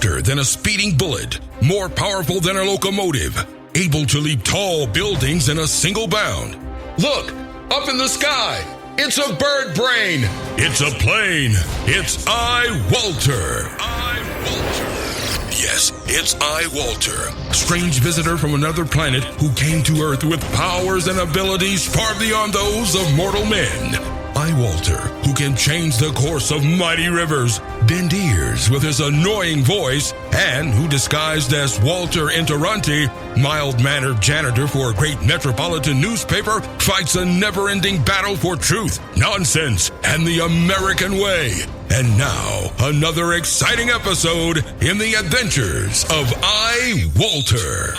faster than a speeding bullet, more powerful than a locomotive, able to leap tall buildings in a single bound. Look, up in the sky, it's a bird brain, it's a plane, it's iWalter. Yes, it's iWalter, strange visitor from another planet who came to Earth with powers and abilities far beyond those of mortal men. iWalter, who can change the course of mighty rivers, bend ears with his annoying voice, and who disguised as Walter Interranti, mild-mannered janitor for a great metropolitan newspaper, fights a never-ending battle for truth, nonsense, and the American way. And now, another exciting episode in the adventures of iWalter.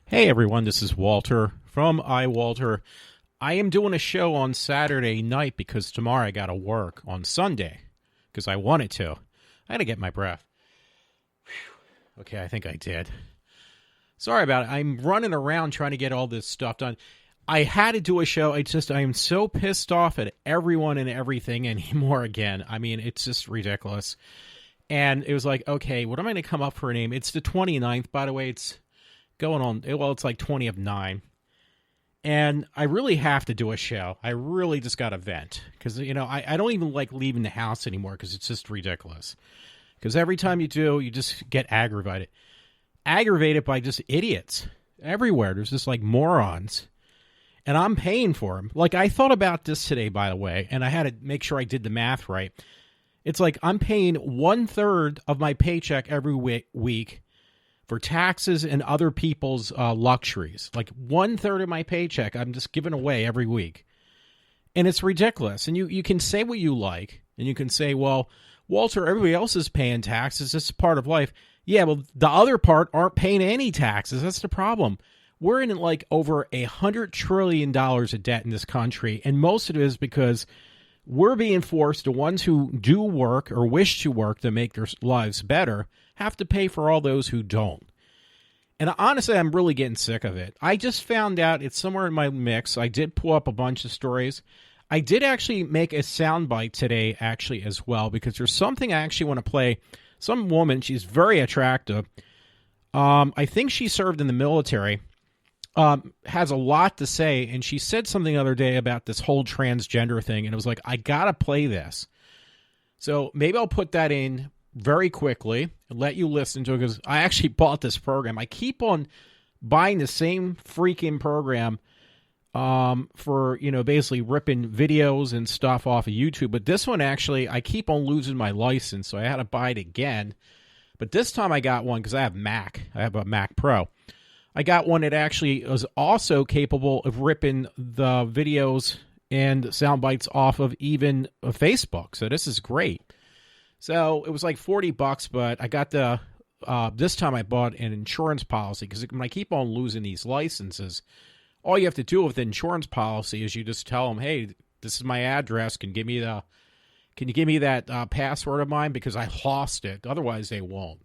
Hey everyone, this is Walter from iWalter. I am doing a show on Saturday night because tomorrow I got to work on Sunday because I wanted to. I had to get my breath. Whew. Okay, I think I did. Sorry about it. I'm running around trying to get all this stuff done. I had to do a show. I am so pissed off at everyone and everything anymore again. I mean, it's just ridiculous. And it was like, okay, what am I going to come up for a name? It's the 29th, by the way. It's going on, well, it's like 20 of 9. And I really have to do a show. I really just got to vent. Because, you know, I don't even like leaving the house anymore because it's just ridiculous. Because every time you do, you just get aggravated. Aggravated by just idiots everywhere. There's just like morons. And I'm paying for them. Like, I thought about this today, by the way, and I had to make sure I did the math right. It's like I'm paying 1/3 of my paycheck every week for taxes and other people's luxuries. Like 1/3 of my paycheck I'm just giving away every week. And it's ridiculous. And you can say what you like. And you can say, well, Walter, everybody else is paying taxes. This is part of life. Yeah, well, the other part aren't paying any taxes. That's the problem. We're in like over $100 trillion of debt in this country. And most of it is because we're being forced, the ones who do work or wish to work to make their lives better, have to pay for all those who don't. And honestly, I'm really getting sick of it. I just found out it's somewhere in my mix. I did pull up a bunch of stories. I did actually make a soundbite today, actually, as well, because there's something I actually want to play. Some woman, she's very attractive. I think she served in the military. Has a lot to say, and she said something the other day about this whole transgender thing, and it was like, I gotta play this. So maybe I'll put that in very quickly and let you listen to it, because I actually bought this program. I keep on buying the same freaking program for, you know, basically ripping videos and stuff off of YouTube, but this one actually, I keep on losing my license, so I had to buy it again. But this time I got one because I have Mac. I have a Mac Pro. I got one that actually is also capable of ripping the videos and sound bites off of even Facebook. So this is great. So it was like $40, but I got the, this time I bought an insurance policy because when I keep on losing these licenses, all you have to do with the insurance policy is you just tell them, hey, this is my address. Can you give me that password of mine? Because I lost it. Otherwise they won't.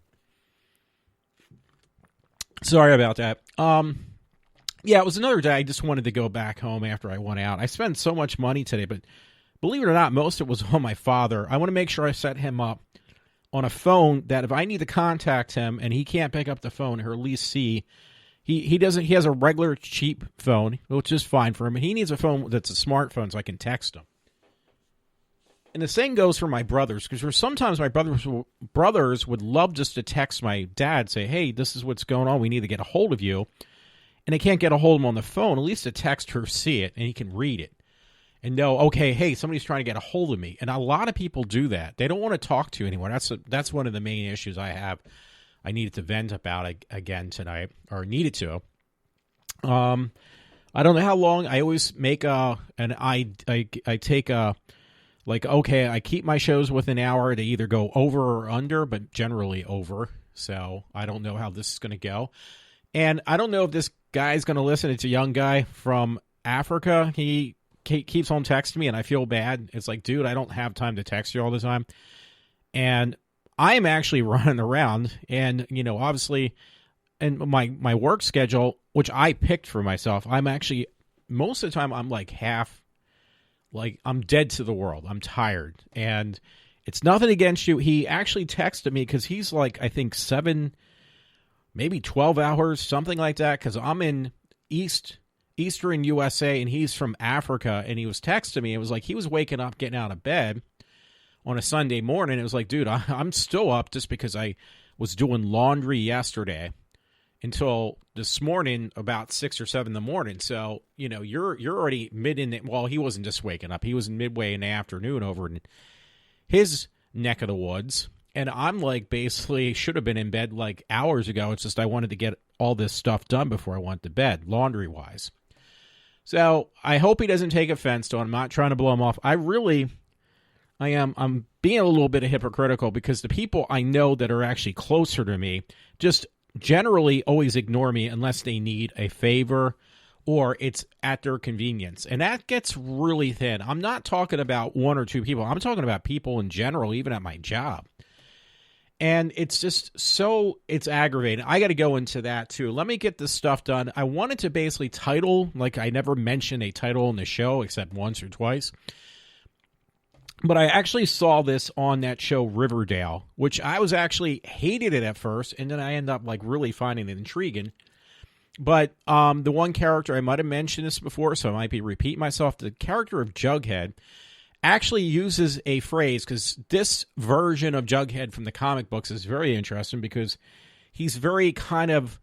Sorry about that. Yeah, it was another day. I just wanted to go back home after I went out. I spent so much money today, but believe it or not, most of it was on my father. I want to make sure I set him up on a phone that if I need to contact him and he can't pick up the phone, or at least see, he has a regular cheap phone, which is fine for him, and he needs a phone that's a smartphone so I can text him. And the same goes for my brothers, because sometimes my brothers would love just to text my dad, say, hey, this is what's going on, we need to get a hold of you. And they can't get a hold of him on the phone. At least a text her see it, and he can read it. And know, okay, hey, somebody's trying to get a hold of me. And a lot of people do that. They don't want to talk to you anymore. That's one of the main issues I have. I needed to vent about again tonight, or needed to. I don't know how long. I always make I take a, like, okay, I keep my shows with an hour to either go over or under, but generally over. So I don't know how this is going to go. And I don't know if this guy's going to listen. It's a young guy from Africa. He keeps on texting me, and I feel bad. It's like, dude, I don't have time to text you all the time. And I am actually running around, and, you know, obviously, and my work schedule, which I picked for myself, I'm actually, most of the time, I'm like I'm dead to the world. I'm tired. And It's nothing against you. He actually texted me because he's like, I think 7, maybe 12 hours, something like that, because I'm in Eastern USA, and he's from Africa, and he was texting me. It was like he was waking up, getting out of bed on a Sunday morning. It was like, dude, I'm still up just because I was doing laundry yesterday until this morning about 6 or 7 in the morning. So, you're already mid in it. Well, he wasn't just waking up. He was midway in the afternoon over in his neck of the woods. And I'm like, basically should have been in bed like hours ago. It's just I wanted to get all this stuff done before I went to bed, laundry-wise. So I hope he doesn't take offense to it. I'm not trying to blow him off. I'm being a little bit hypocritical because the people I know that are actually closer to me just generally always ignore me unless they need a favor or it's at their convenience. And that gets really thin. I'm not talking about 1 or 2 people. I'm talking about people in general, even at my job. And it's just it's aggravating. I got to go into that too. Let me get this stuff done. I wanted to basically title, like I never mentioned a title in the show except once or twice. But I actually saw this on that show Riverdale, which I was actually hated it at first, and then I ended up like really finding it intriguing. But the one character, I might have mentioned this before, so I might be repeating myself. The character of Jughead actually uses a phrase, because this version of Jughead from the comic books is very interesting because he's very kind of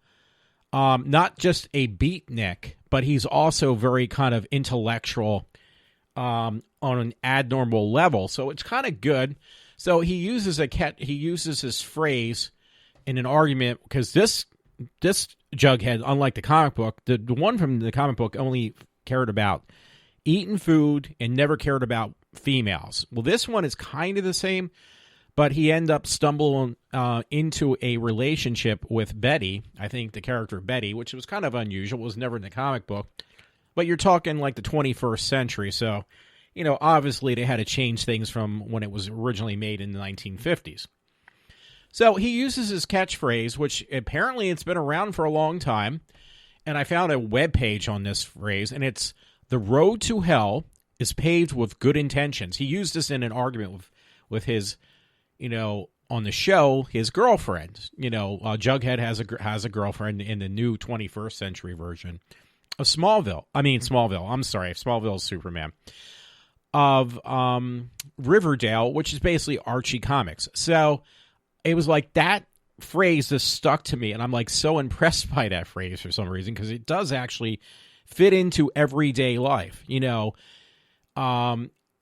not just a beatnik, but he's also very kind of intellectual on an abnormal level. So it's kind of good. So he uses his phrase in an argument because this Jughead, unlike the comic book, the one from the comic book only cared about eating food and never cared about females. Well, this one is kind of the same, but he ended up stumbling into a relationship with Betty, I think the character Betty, which was kind of unusual. It was never in the comic book. But you're talking like the 21st century, so, obviously they had to change things from when it was originally made in the 1950s. So he uses his catchphrase, which apparently it's been around for a long time, and I found a webpage on this phrase, and it's, "The road to hell is paved with good intentions." He used this in an argument with his, on the show, his girlfriend. Jughead has a girlfriend in the new 21st century version of Smallville. I'm sorry, Smallville's Superman. Of Riverdale, which is basically Archie Comics. So it was like that phrase just stuck to me, and I'm like so impressed by that phrase for some reason because it does actually fit into everyday life.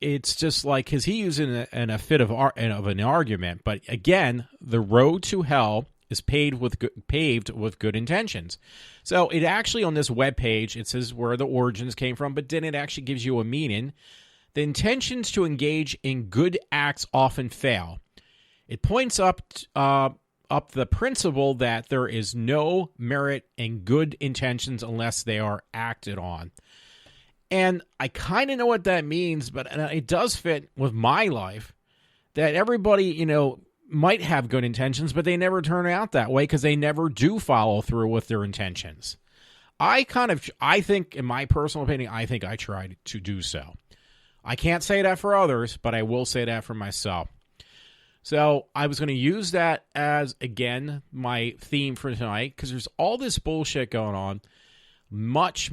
It's just like, because he used it in a fit of an argument, but again, the road to hell is paved with good intentions. So it actually, on this webpage, it says where the origins came from, but then it actually gives you a meaning. The intentions to engage in good acts often fail. It points up the principle that there is no merit in good intentions unless they are acted on. And I kind of know what that means, but it does fit with my life that everybody, might have good intentions, but they never turn out that way because they never do follow through with their intentions. I think, in my personal opinion, I think I tried to do so. I can't say that for others, but I will say that for myself. So I was going to use that as, again, my theme for tonight because there's all this bullshit going on, much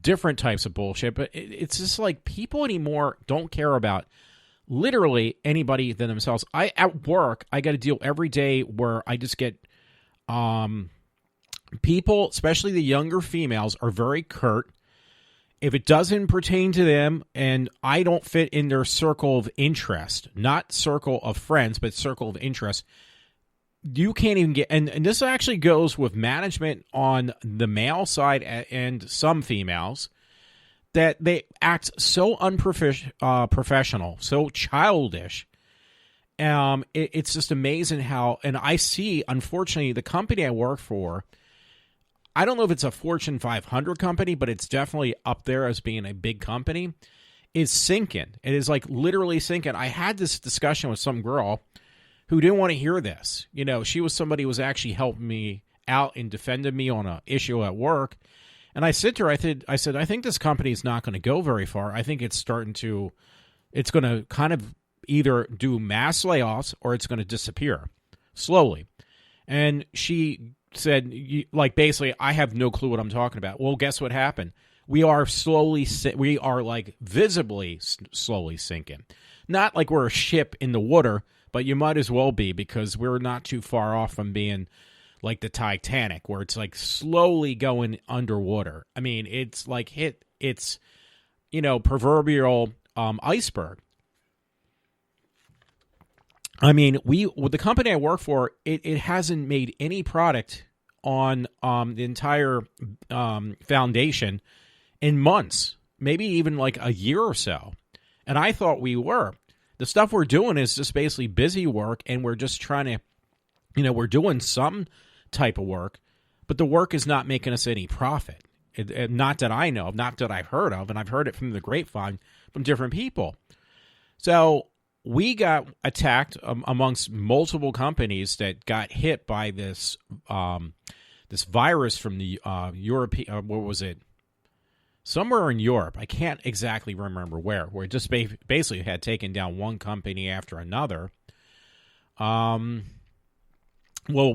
different types of bullshit, but it's just like people anymore don't care about literally anybody than themselves. At work, I got to deal every day where I just get people, especially the younger females, are very curt. If it doesn't pertain to them and I don't fit in their circle of interest, not circle of friends, but circle of interest, you can't even get, and this actually goes with management on the male side and some females, that they act so unprofessional, so childish. It's just amazing how, and I see, unfortunately, the company I work for, I don't know if it's a Fortune 500 company, but it's definitely up there as being a big company, is sinking. It is like literally sinking. I had this discussion with some girl who didn't want to hear this. She was somebody who was actually helping me out and defended me on an issue at work. And I said to her, I said, I think this company is not going to go very far. I think it's going to kind of either do mass layoffs or it's going to disappear slowly. And she said, like, basically, I have no clue what I'm talking about. Well, guess what happened? We are like visibly slowly sinking. Not like we're a ship in the water, but you might as well be, because we're not too far off from being like the Titanic, where it's like slowly going underwater. I mean, it's like it's proverbial iceberg. I mean, with the company I work for, it hasn't made any product on the entire foundation in months, maybe even like a year or so. And I thought we were. The stuff we're doing is just basically busy work, and we're just trying to, we're doing some type of work, but the work is not making us any profit. Not that I know of, not that I've heard of, and I've heard it from the grapevine from different people. So we got attacked amongst multiple companies that got hit by this this virus from the European, what was it? Somewhere in Europe. I can't exactly remember where it just basically had taken down one company after another. Well,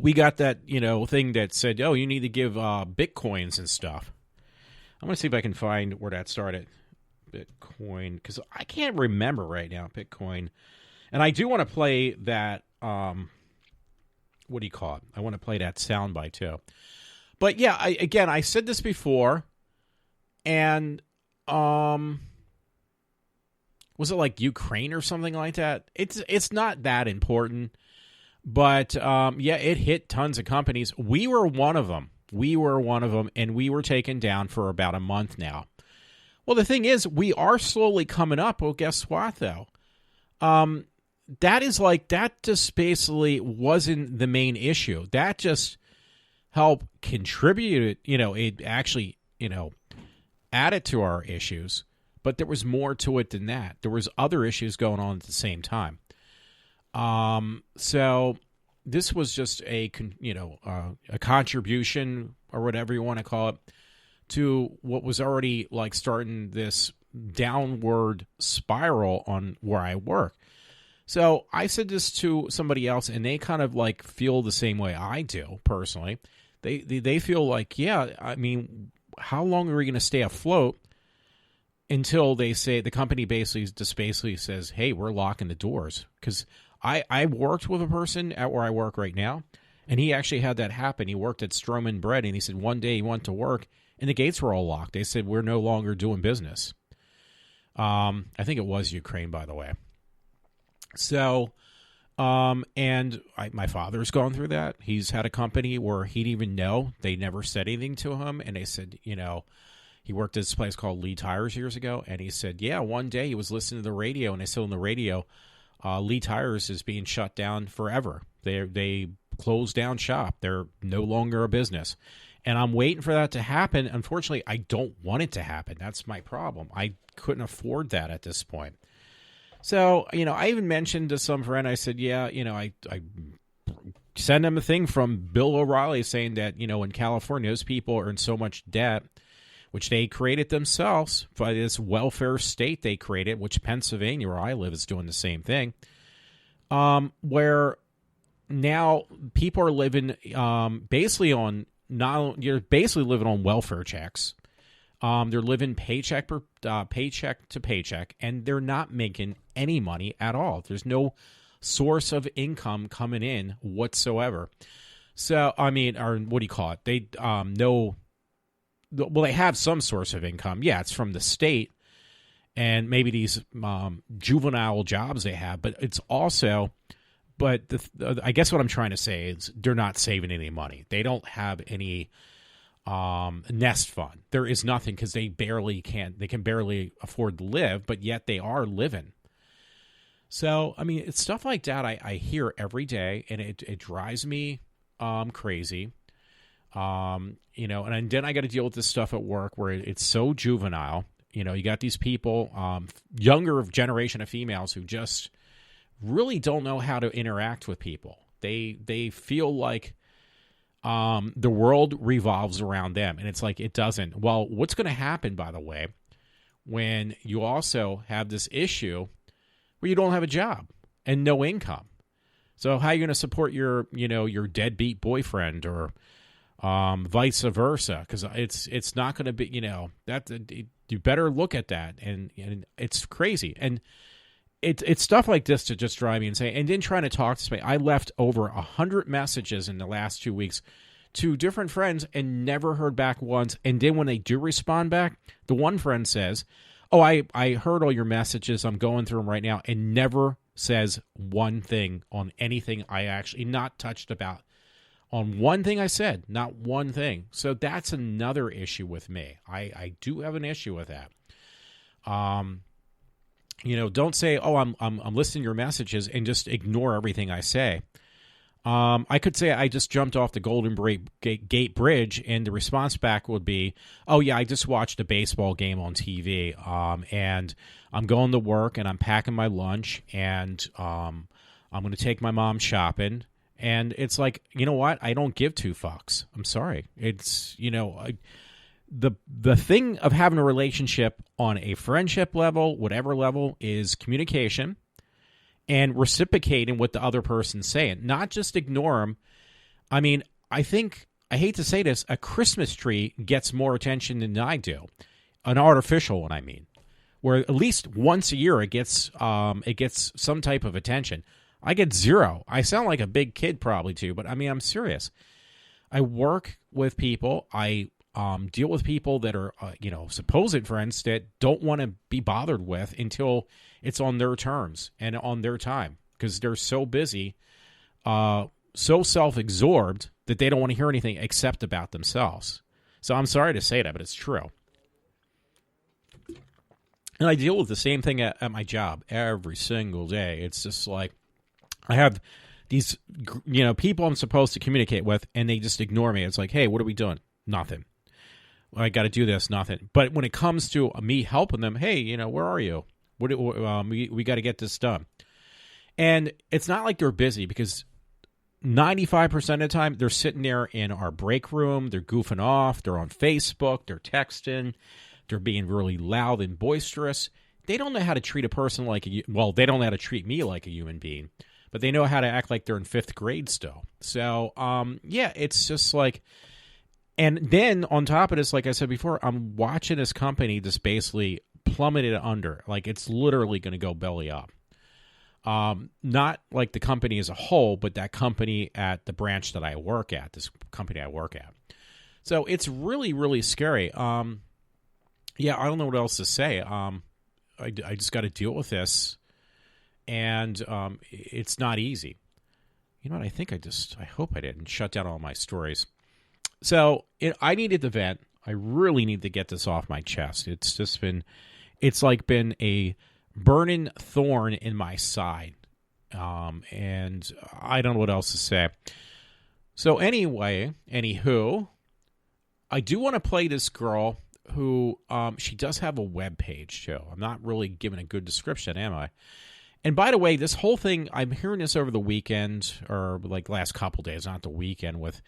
we got that, thing that said, oh, you need to give Bitcoins and stuff. I'm going to see if I can find where that started. Bitcoin, because I can't remember right now, Bitcoin. And I do want to play that, what do you call it? I want to play that soundbite too. But yeah, I said this before, and was it like Ukraine or something like that? It's not that important, but it hit tons of companies. We were one of them. And we were taken down for about a month now. Well, the thing is, we are slowly coming up. Well, guess what, though? That just basically wasn't the main issue. That just helped contribute, it actually, added to our issues. But there was more to it than that. There was other issues going on at the same time. So this was just a contribution, or whatever you want to call it, to what was already like starting this downward spiral on where I work. So I said this to somebody else, and they kind of like feel the same way I do personally. They feel like, yeah, I mean, how long are we going to stay afloat until they say the company basically says, hey, we're locking the doors? Because I worked with a person at where I work right now, and he actually had that happen. He worked at Stroman Bread, and he said one day he went to work, and the gates were all locked. They said, we're no longer doing business. I think it was Ukraine, by the way. So, and my father's gone through that. He's had a company where he didn't even know. They never said anything to him, and they said, he worked at this place called Lee Tires years ago, and he said, yeah, one day he was listening to the radio, and they said on the radio, Lee Tires is being shut down forever. They closed down shop. They're no longer a business. And I'm waiting for that to happen. Unfortunately, I don't want it to happen. That's my problem. I couldn't afford that at this point. So, I even mentioned to some friend, I said, yeah, I send them a thing from Bill O'Reilly saying that, in California, those people are in so much debt, which they created themselves by this welfare state they created, which Pennsylvania, where I live, is doing the same thing, where now people are living basically on you're basically living on welfare checks. They're living paycheck to paycheck, and they're not making any money at all. There's no source of income coming in whatsoever. So, I mean, or what do you call it? They they have some source of income. Yeah, it's from the state and maybe these juvenile jobs they have, but it's also. But I guess what I'm trying to say is they're not saving any money. They don't have any nest fund. There is nothing because they can barely afford to live, but yet they are living. So, I mean, it's stuff like that I hear every day, and it drives me crazy. And then I got to deal with this stuff at work where it's so juvenile. You got these people, younger generation of females who just really don't know how to interact with people. They feel like the world revolves around them, and it's like it doesn't. Well, what's going to happen, by the way, when you also have this issue where you don't have a job and no income. So how are you going to support your deadbeat boyfriend or vice versa? Because it's not going to be, that you better look at that, and it's crazy. And it's stuff like this to just drive me insane. And then trying to talk to somebody, I left over 100 messages in the last 2 weeks to different friends and never heard back once. And then when they do respond back, the one friend says, "Oh, I heard all your messages. I'm going through them right now," and never says one thing on anything I actually not touched about. On one thing I said, not one thing. So that's another issue with me. I do have an issue with that. Don't say, "Oh, I'm listening to your messages," and just ignore everything I say. I could say I just jumped off the Golden Gate Bridge, and the response back would be, "Oh yeah, I just watched a baseball game on TV, and I'm going to work, and I'm packing my lunch, and I'm going to take my mom shopping." And it's like, you know what? I don't give two fucks. I'm sorry. It's, the thing of having a relationship on a friendship level, whatever level, is communication and reciprocating what the other person's saying. Not just ignore them. I mean, I hate to say this, a Christmas tree gets more attention than I do. An artificial one, I mean. Where at least once a year it gets some type of attention. I get zero. I sound like a big kid probably too, but I mean, I'm serious. I work with people. I deal with people that are, supposed friends that don't want to be bothered with until it's on their terms and on their time, because they're so busy, so self-absorbed that they don't want to hear anything except about themselves. So I'm sorry to say that, but it's true. And I deal with the same thing at my job every single day. It's just like, I have these, people I'm supposed to communicate with, and they just ignore me. It's like, "Hey, what are we doing?" Nothing. Well, I got to do this. Nothing. But when it comes to me helping them, "Hey, where are you? We got to get this done." And it's not like they're busy, because 95% of the time they're sitting there in our break room. They're goofing off. They're on Facebook. They're texting. They're being really loud and boisterous. They don't know how to treat a person they don't know how to treat me like a human being. But they know how to act like they're in 5th grade still. So, it's just like, and then on top of this, like I said before, I'm watching this company just basically plummet it under. Like, it's literally going to go belly up. Not like the company as a whole, but that company at the branch that I work at, this company I work at. So it's really, really scary. I don't know what else to say. I just got to deal with this. And it's not easy. You know what? I hope I didn't shut down all my stories. So I needed the vent. I really need to get this off my chest. It's been a burning thorn in my side. And I don't know what else to say. So anywho, I do want to play this girl who, she does have a web page too. I'm not really giving a good description, am I? And by the way, this whole thing, I'm hearing this over the weekend, or like last couple days, not the weekend, with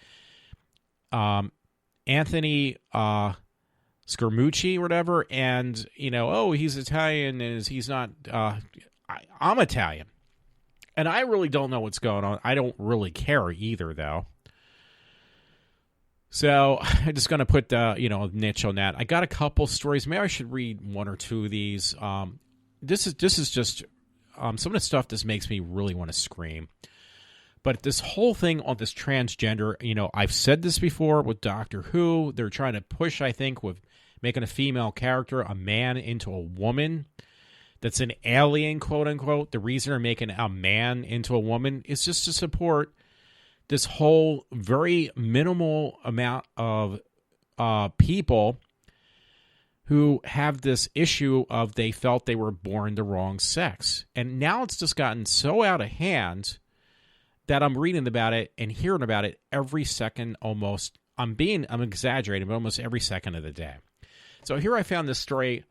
Anthony Scaramucci or whatever, and, he's Italian, and he's not, I'm Italian. And I really don't know what's going on. I don't really care either, though. So I'm just going to put the, niche on that. I got a couple stories. Maybe I should read one or two of these. This is just... some of the stuff just makes me really want to scream. But this whole thing on this transgender, I've said this before with Doctor Who. They're trying to push, I think, with making a female character, a man, into a woman that's an alien, quote unquote. The reason they're making a man into a woman is just to support this whole very minimal amount of people who have this issue of they felt they were born the wrong sex. And now it's just gotten so out of hand that I'm reading about it and hearing about it every second almost. I'm exaggerating, but almost every second of the day. So here I found this story.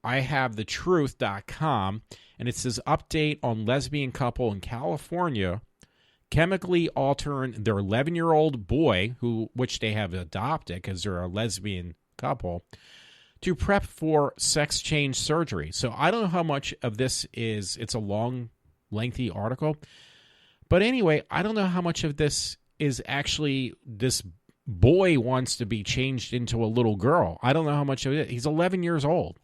I have thetruth.com, and it says update on lesbian couple in California chemically altering their 11-year-old boy, which they have adopted because they're a lesbian couple, to prep for sex change surgery. So I don't know how much of this is, it's a long, lengthy article. But anyway, I don't know how much of this is actually this boy wants to be changed into a little girl. I don't know how much of it. He's 11 years old.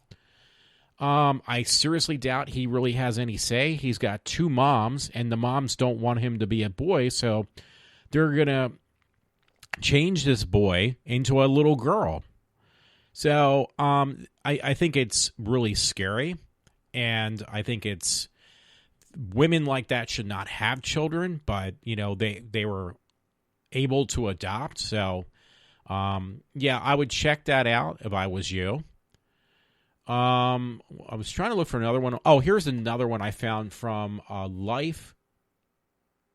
I seriously doubt he really has any say. He's got 2 moms, and the moms don't want him to be a boy, so they're going to change this boy into a little girl. So I think it's really scary, and I think it's women like that should not have children, but, you know, they were able to adopt. So, yeah, I would check that out if I was you. I was trying to look for another one. Oh, here's another one I found from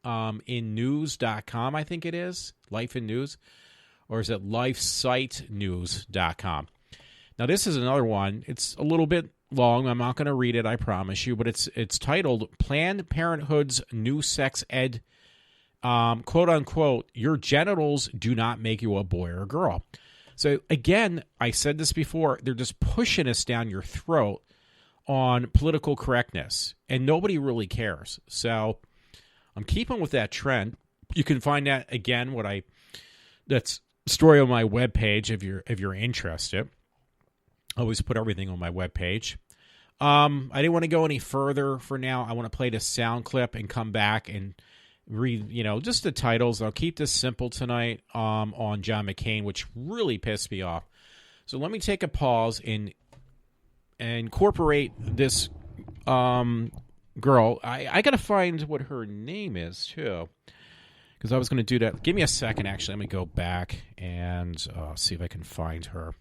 lifeinnews.com, I think it is. Life in News. Or is it lifesitenews.com? Now, this is another one. It's a little bit long. I'm not going to read it, I promise you. But it's titled Planned Parenthood's New Sex Ed, quote unquote, your genitals do not make you a boy or a girl. So, again, I said this before, they're just pushing us down your throat on political correctness, and nobody really cares. So, I'm keeping with that trend. You can find that, again, that's story on my webpage if you're interested. I always put everything on my webpage. I didn't want to go any further for now. I want to play this sound clip and come back and read, just the titles. I'll keep this simple tonight on John McCain, which really pissed me off. So let me take a pause and incorporate this girl. I got to find what her name is, too, because I was going to do that. Give me a second, actually. Let me go back and see if I can find her.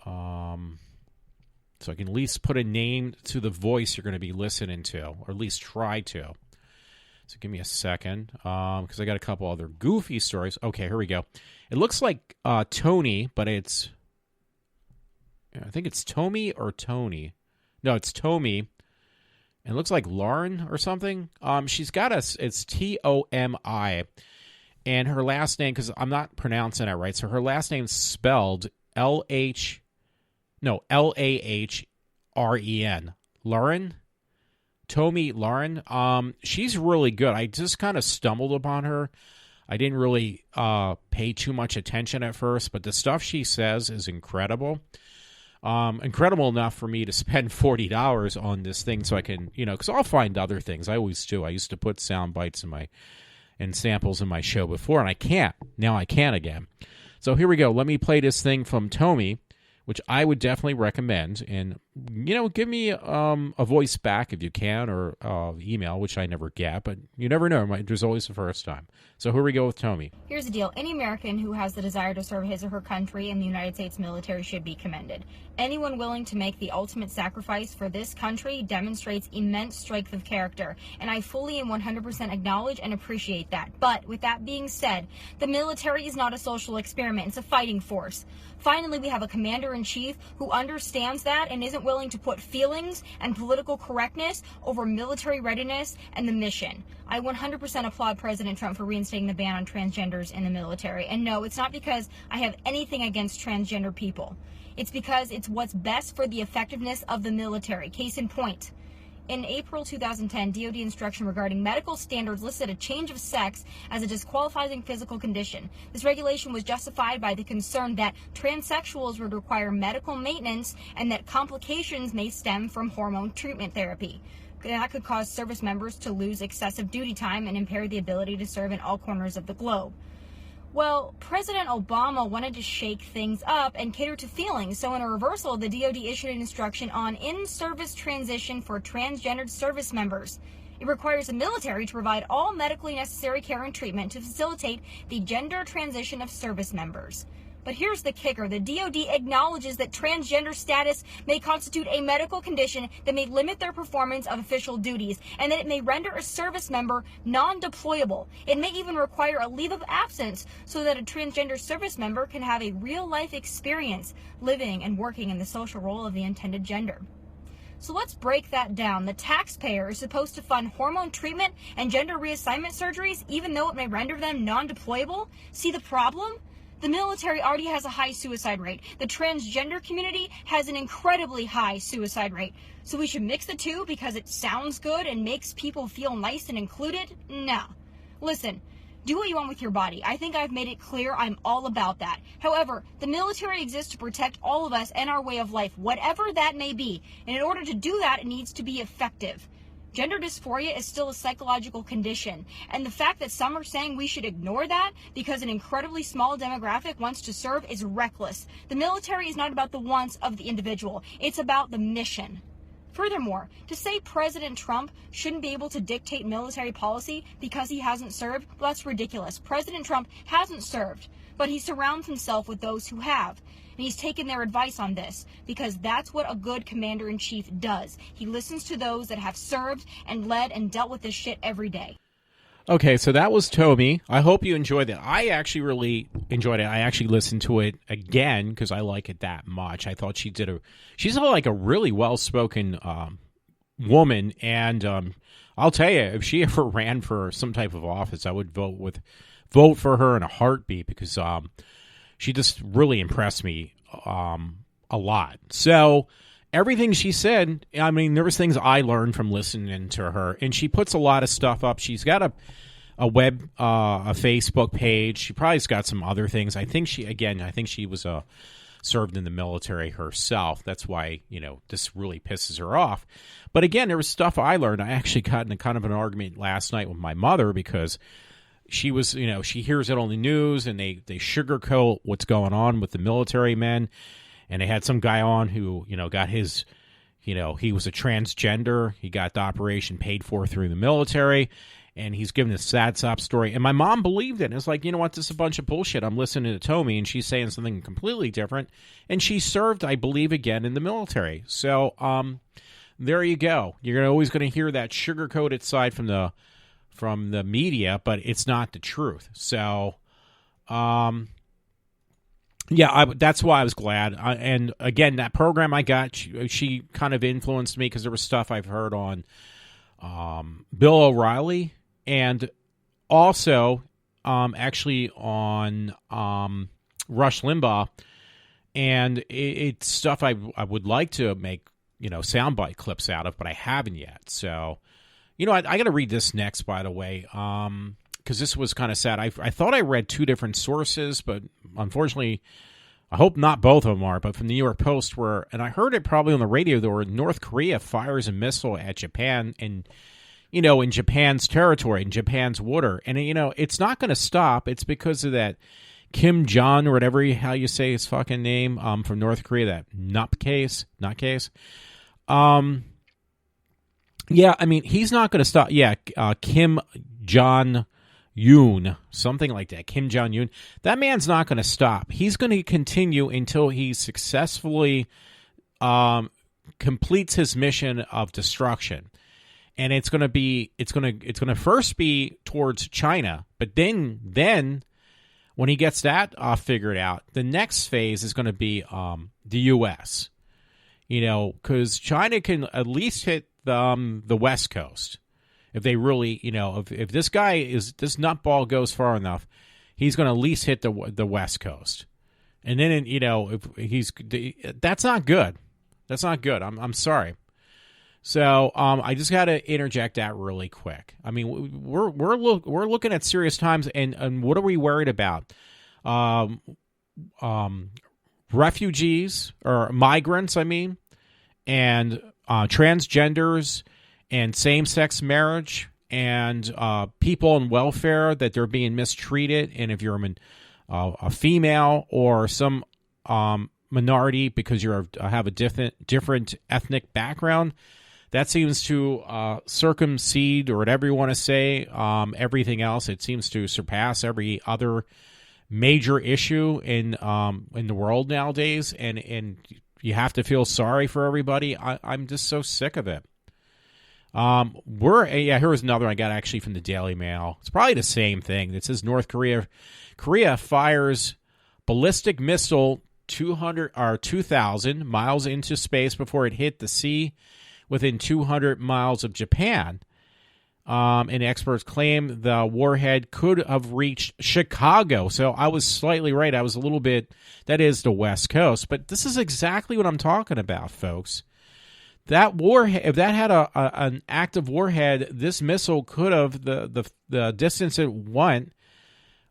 So I can at least put a name to the voice you're going to be listening to, or at least try to. So give me a second, because I got a couple other goofy stories. Okay, here we go. It looks like Tony, but I think it's Tommy or Tony. No, it's Tommy. It looks like Lauren or something. She's got it's Tomi, and her last name, because I'm not pronouncing it right, so her last name's spelled Lahren. Lauren? Tomi Lauren. She's really good. I just kind of stumbled upon her. I didn't really pay too much attention at first, but the stuff she says is incredible. Incredible enough for me to spend $40 on this thing so I can, because I'll find other things. I always do. I used to put sound bites and samples in my show before, and I can't. Now I can again. So here we go. Let me play this thing from Tomi, which I would definitely recommend. And, give me a voice back if you can, or email, which I never get, but you never know. There's always the first time. So here we go with Tomi. Here's the deal. Any American who has the desire to serve his or her country in the United States military should be commended. Anyone willing to make the ultimate sacrifice for this country demonstrates immense strength of character, and I fully and 100% acknowledge and appreciate that. But with that being said, the military is not a social experiment. It's a fighting force. Finally, we have a commander-in-chief who understands that and isn't willing to put feelings and political correctness over military readiness and the mission. I 100% applaud President Trump for reinstating the ban on transgenders in the military. And no, it's not because I have anything against transgender people. It's because it's what's best for the effectiveness of the military. Case in point. In April 2010, DoD instruction regarding medical standards listed a change of sex as a disqualifying physical condition. This regulation was justified by the concern that transsexuals would require medical maintenance and that complications may stem from hormone treatment therapy. That could cause service members to lose excessive duty time and impair the ability to serve in all corners of the globe. Well, President Obama wanted to shake things up and cater to feelings, so in a reversal, the DoD issued an instruction on in-service transition for transgendered service members. It requires the military to provide all medically necessary care and treatment to facilitate the gender transition of service members. But here's the kicker. The DoD acknowledges that transgender status may constitute a medical condition that may limit their performance of official duties, and that it may render a service member non-deployable. It may even require a leave of absence so that a transgender service member can have a real-life experience living and working in the social role of the intended gender. So let's break that down. The taxpayer is supposed to fund hormone treatment and gender reassignment surgeries, even though it may render them non-deployable? See the problem? The military already has a high suicide rate. The transgender community has an incredibly high suicide rate. So we should mix the two because it sounds good and makes people feel nice and included? No. Listen, do what you want with your body. I think I've made it clear I'm all about that. However, the military exists to protect all of us and our way of life, whatever that may be. And in order to do that, it needs to be effective. Gender dysphoria is still a psychological condition, and the fact that some are saying we should ignore that because an incredibly small demographic wants to serve is reckless. The military is not about the wants of the individual, it's about the mission. Furthermore, to say President Trump shouldn't be able to dictate military policy because he hasn't served, well, that's ridiculous. President Trump hasn't served, but he surrounds himself with those who have. And he's taken their advice on this because that's what a good commander-in-chief does. He listens to those that have served and led and dealt with this shit every day. Okay, so that was Tomi. I hope you enjoyed it. I actually really enjoyed it. I actually listened to it again because I like it that much. I thought she's like a really well-spoken woman, and I'll tell you, if she ever ran for some type of office, I would vote for her in a heartbeat because she just really impressed me a lot. So everything she said, I mean, there was things I learned from listening to her, and she puts a lot of stuff up. She's got a Facebook page. She probably's got some other things. I think she was served in the military herself. That's why, this really pisses her off. But again, there was stuff I learned. I actually got in a kind of an argument last night with my mother because she was, she hears it on the news and they sugarcoat what's going on with the military men. And they had some guy on who, got his, he was a transgender. He got the operation paid for through the military. And he's giving a sad sob story. And my mom believed it. And it's like, you know what? This is a bunch of bullshit. I'm listening to Tomi and she's saying something completely different. And she served, I believe, again in the military. So there you go. You're always going to hear that sugar-coated side from the media, but it's not the truth. So, that's why I was glad. And again, that program I got, she kind of influenced me because there was stuff I've heard on Bill O'Reilly and also actually on Rush Limbaugh. And it's stuff I would like to make, soundbite clips out of, but I haven't yet. So, I got to read this next, by the way, because this was kind of sad. I thought I read two different sources, but unfortunately, I hope not both of them are, but from the New York Post, and I heard it probably on the radio, where North Korea fires a missile at Japan and, in Japan's territory, in Japan's water. And, it's not going to stop. It's because of that Kim Jong, or whatever how you say his fucking name, from North Korea, that nutcase. Yeah, I mean, he's not going to stop. Yeah, Kim Jong-un, something like that. Kim Jong-un. That man's not going to stop. He's going to continue until he successfully completes his mission of destruction. And it's going to first be towards China, but then when he gets that figured out, the next phase is going to be the U.S. Because China can at least hit the West Coast. If they really, if this this nutball goes far enough, he's going to at least hit the West Coast. And then, if that's not good. That's not good. I'm sorry. So I just got to interject that really quick. I mean, we're looking at serious times, and what are we worried about? Refugees or migrants, I mean, and transgenders and same-sex marriage and people on welfare, that they're being mistreated. And if you're a female or some minority because you have a different ethnic background, that seems to circumsede, or whatever you want to say, everything else. It seems to surpass every other major issue in the world nowadays, and you have to feel sorry for everybody. I'm just so sick of it. Here was another one I got actually from the Daily Mail. It's probably the same thing. It says North Korea fires ballistic missile 2,000 miles into space before it hit the sea within 200 miles of Japan. And experts claim the warhead could have reached Chicago. So I was slightly right. I was a little bit, that is the West Coast. But this is exactly what I'm talking about, folks. That warhead, if that had an active warhead, this missile could have, the distance it went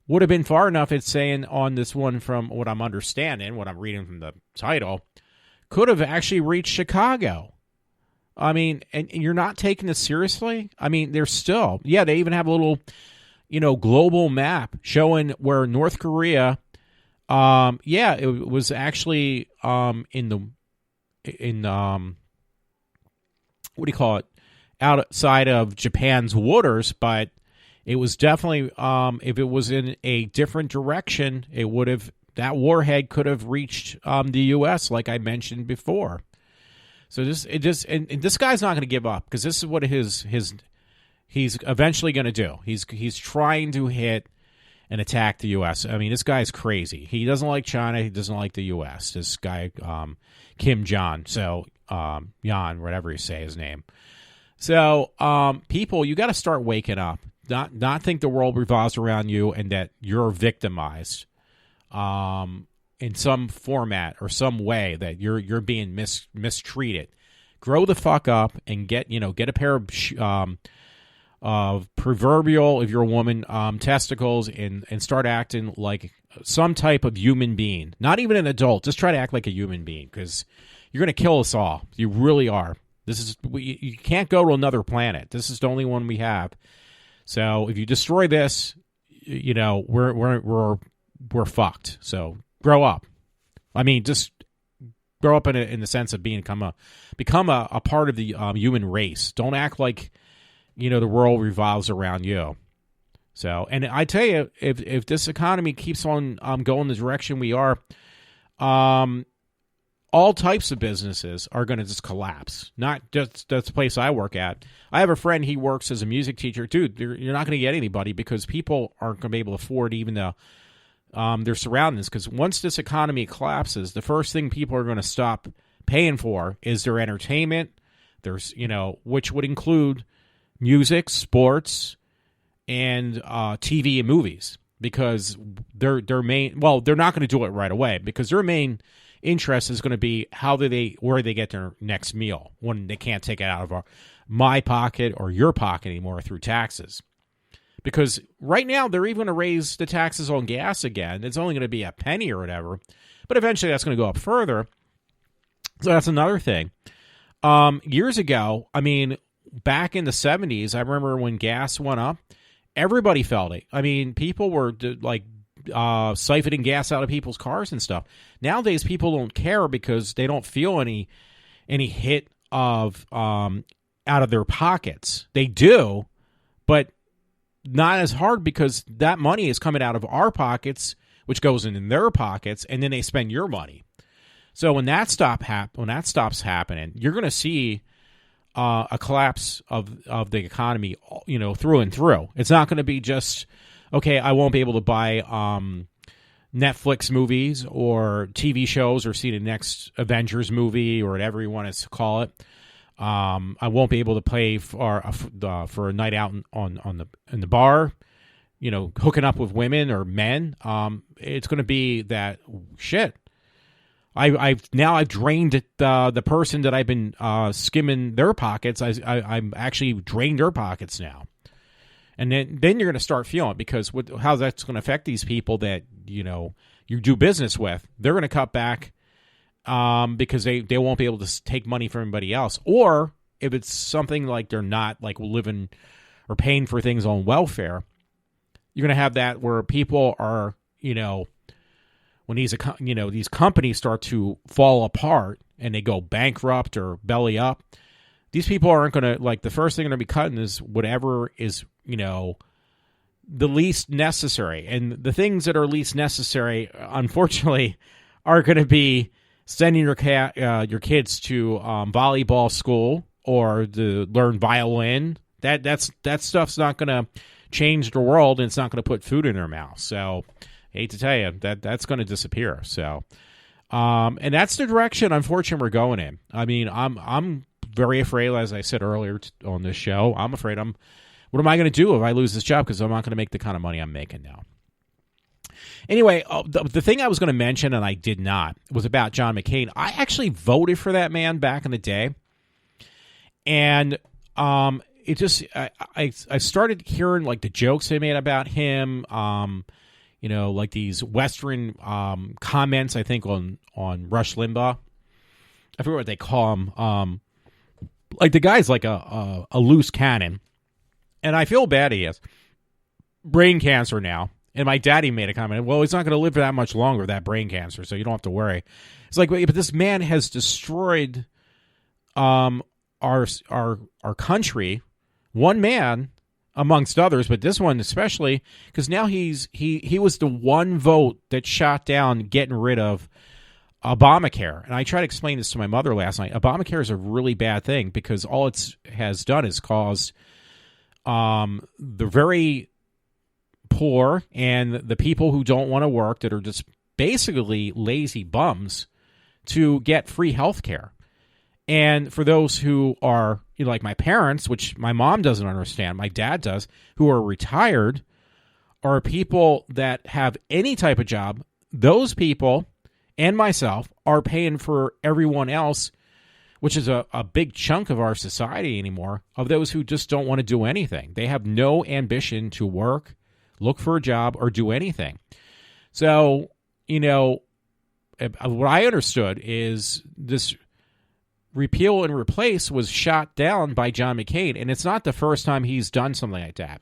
would have been far enough, it's saying on this one, from what I'm understanding, what I'm reading from the title, could have actually reached Chicago. I mean, and you're not taking this seriously? I mean, they're still, yeah, they even have a little, global map showing where North Korea, it was actually in what do you call it, outside of Japan's waters, but it was definitely, if it was in a different direction, that warhead could have reached the U.S., like I mentioned before. So this guy's not going to give up, because this is what he's eventually going to do. He's trying to hit and attack the U.S. I mean, this guy's crazy. He doesn't like China. He doesn't like the U.S. This guy, Kim Jong, Jan, whatever you say his name. So, people, you got to start waking up. Not think the world revolves around you and that you're victimized in some format or some way, that you're being mistreated. Grow the fuck up and get a pair of proverbial, if you're a woman, testicles, and start acting like some type of human being. Not even an adult. Just try to act like a human being, because you're going to kill us all. You really are. You can't go to another planet. This is the only one we have. So if you destroy this, we're fucked. So grow up. I mean, just grow up in the sense of become a part of the human race. Don't act like the world revolves around you. So, and I tell you, if this economy keeps on going the direction we are, all types of businesses are going to just collapse. Not just the place I work at. I have a friend, he works as a music teacher. Dude, you're not going to get anybody, because people aren't going to be able to afford even their surroundings. Because once this economy collapses, the first thing people are going to stop paying for is their entertainment. There's, which would include music, sports, and TV and movies. Because they're not going to do it right away, because their main interest is going to be where they get their next meal when they can't take it out of my pocket or your pocket anymore through taxes. Because right now they're even going to raise the taxes on gas again. It's only going to be a penny or whatever, but eventually that's going to go up further. So that's another thing. Years ago, I mean, back in the 70s, I remember when gas went up, everybody felt it. I mean, people were siphoning gas out of people's cars and stuff. Nowadays, people don't care, because they don't feel any hit of out of their pockets. They do, but not as hard, because that money is coming out of our pockets, which goes in their pockets, and then they spend your money. So when that stops happening, you're going to see a collapse of the economy, through and through. It's not going to be just, okay, I won't be able to buy Netflix movies or TV shows or see the next Avengers movie or whatever you want to call it. I won't be able to play for a night out in the bar, hooking up with women or men. It's going to be that shit. I've drained the person that I've been skimming their pockets. I'm actually drained their pockets now. And then you're going to start feeling it, because how that's going to affect these people that, you do business with. They're going to cut back because they won't be able to take money from anybody else. Or if it's something like they're not living or paying for things on welfare, you're going to have that where people are, when these companies start to fall apart and they go bankrupt or belly up, these people aren't going to, the first thing they're going to be cutting is whatever is, the least necessary. And the things that are least necessary, unfortunately, are going to be sending your kids to volleyball school or to learn violin. That stuff's not going to change the world, and it's not going to put food in their mouth. So, I hate to tell you, that's going to disappear. So, and that's the direction, unfortunately, we're going in. I mean, I'm very afraid, as I said earlier on this show. I'm afraid What am I going to do if I lose this job? Because I'm not going to make the kind of money I'm making now. Anyway, the thing I was going to mention, and I did not, was about John McCain. I actually voted for that man back in the day. And it just, I started hearing like the jokes they made about him, like these Western comments, I think, on Rush Limbaugh. I forget what they call him. Like the guy's like a loose cannon. And I feel bad he has brain cancer now. And my daddy made a comment, well, he's not going to live that much longer, that brain cancer, so you don't have to worry. It's like, but this man has destroyed our country, one man amongst others, but this one especially, because now he was the one vote that shot down getting rid of Obamacare. And I tried to explain this to my mother last night. Obamacare is a really bad thing because all it has done is caused the very poor and the people who don't want to work, that are just basically lazy bums, to get free health care. And for those who are, like my parents, which my mom doesn't understand, my dad does, who are retired, are people that have any type of job, those people and myself are paying for everyone else, which is a big chunk of our society anymore, of those who just don't want to do anything. They have no ambition to work, look for a job, or do anything. So, what I understood is this repeal and replace was shot down by John McCain, and it's not the first time he's done something like that.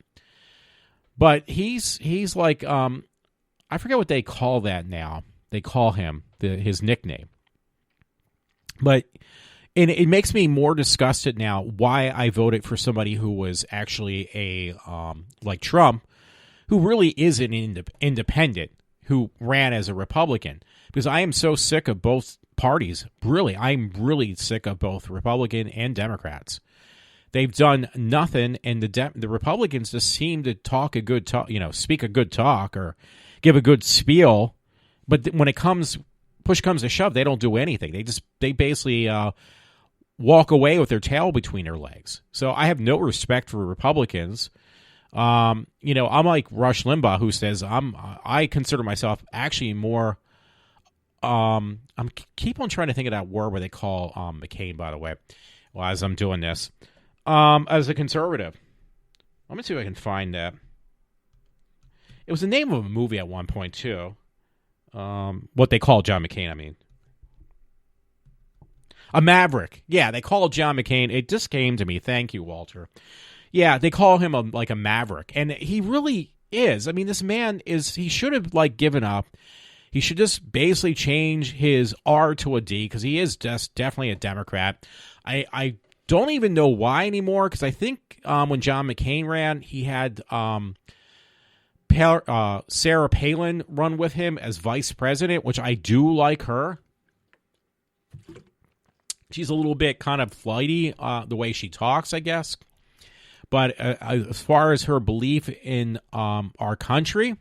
But he's like, I forget what they call that now. They call him his nickname. But and it makes me more disgusted now why I voted for somebody who was actually a like Trump, who really is an independent, who ran as a Republican. Because I am so sick of both parties. Really, I'm really sick of both Republican and Democrats. They've done nothing, and the Republicans just seem to talk a good talk, speak a good talk or give a good spiel. But when push comes to shove, they don't do anything. They basically walk away with their tail between their legs. So I have no respect for Republicans. I'm like Rush Limbaugh, who says I consider myself actually more. I'm keep on trying to think of that word where they call McCain, by the way, as I'm doing this, as a conservative. Let me see if I can find that. It was the name of a movie at one point too. What they call John McCain, I mean. A maverick. Yeah, they call John McCain. It just came to me. Thank you, Walter. Yeah, they call him a maverick. And he really is. I mean, this man he should have given up. He should just basically change his R to a D, because he is just definitely a Democrat. I don't even know why anymore, because I think when John McCain ran, he had Sarah Palin run with him as vice president, which I do like her. She's a little bit kind of flighty, the way she talks, I guess. But as far as her belief in our country,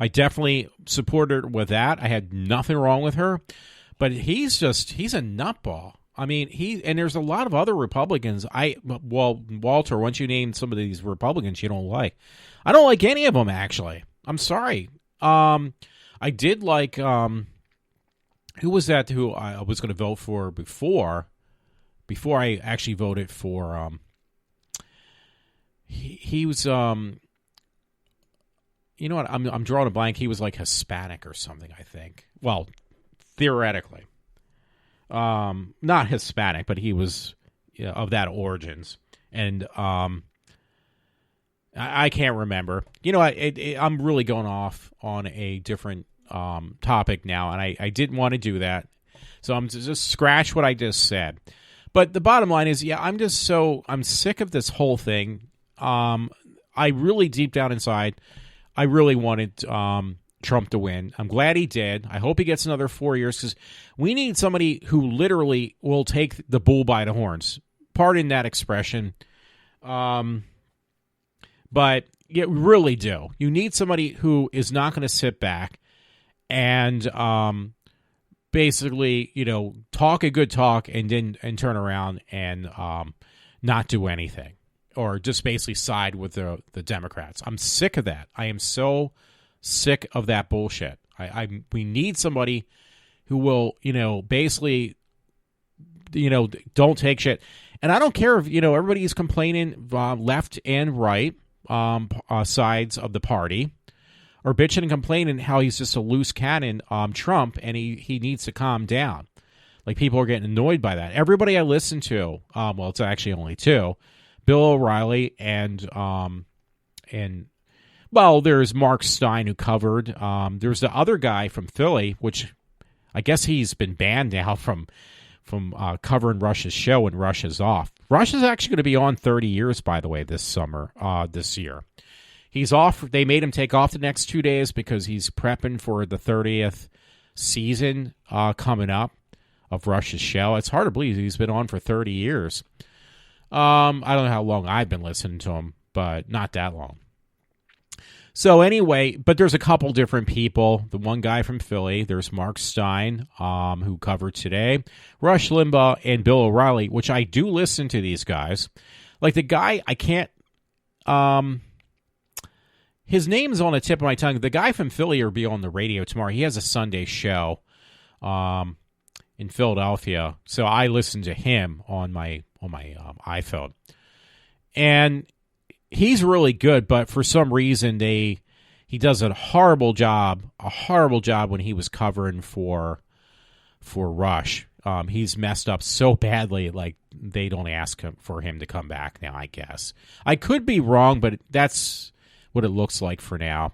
I definitely supported her with that. I had nothing wrong with her. But he's a nutball. I mean, and there's a lot of other Republicans. Walter, once you name some of these Republicans you don't like, I don't like any of them, actually. I'm sorry. I did like, who was that who I was going to vote for before I actually voted for, he was, you know what, I'm drawing a blank. He was like Hispanic or something, I think. Well, theoretically. Not Hispanic, but he was of that origins. And I can't remember. I'm really going off on a different topic now, and I didn't want to do that. So I'm just scratch what I just said. But the bottom line is, I'm sick of this whole thing. I really, deep down inside, I really wanted Trump to win. I'm glad he did. I hope he gets another 4 years, because we need somebody who literally will take the bull by the horns. Pardon that expression. But you really do. You need somebody who is not going to sit back and basically, talk a good talk and turn around and not do anything. or just basically side with the Democrats. I'm sick of that. I am so sick of that bullshit. We need somebody who will, basically, don't take shit. And I don't care if, everybody's complaining left and right sides of the party, or bitching and complaining how he's just a loose cannon, Trump, and he needs to calm down. Like, people are getting annoyed by that. Everybody I listen to, well, it's actually only two, Bill O'Reilly and well, there's Mark Stein who covered. There's the other guy from Philly, which I guess he's been banned now from covering Rush's show when Rush is off. Rush is actually going to be on 30 years, by the way, this year. He's off. They made him take off the next 2 days because he's prepping for the 30th season coming up of Rush's show. It's hard to believe he's been on for 30 years. I don't know how long I've been listening to him, but not that long. So anyway, but there's a couple different people. The one guy from Philly, there's Mark Stein, who covered today, Rush Limbaugh, and Bill O'Reilly, which I do listen to these guys. Like the guy, I can't, his name's on the tip of my tongue. The guy from Philly will be on the radio tomorrow. He has a Sunday show in Philadelphia, so I listen to him on my iPhone. And he's really good, but for some reason he does a horrible job when he was covering for Rush. He's messed up so badly, like they don't ask him for him to come back now, I guess. I could be wrong, but that's what it looks like for now.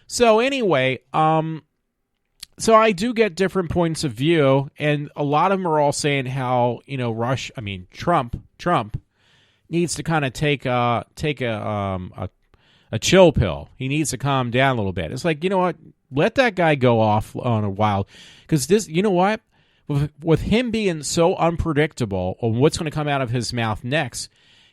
So anyway, so I do get different points of view, and a lot of them are all saying how, Trump needs to kind of take a chill pill. He needs to calm down a little bit. It's like, you know what? Let that guy go off on a wild, because this, you know what? With him being so unpredictable on what's going to come out of his mouth next,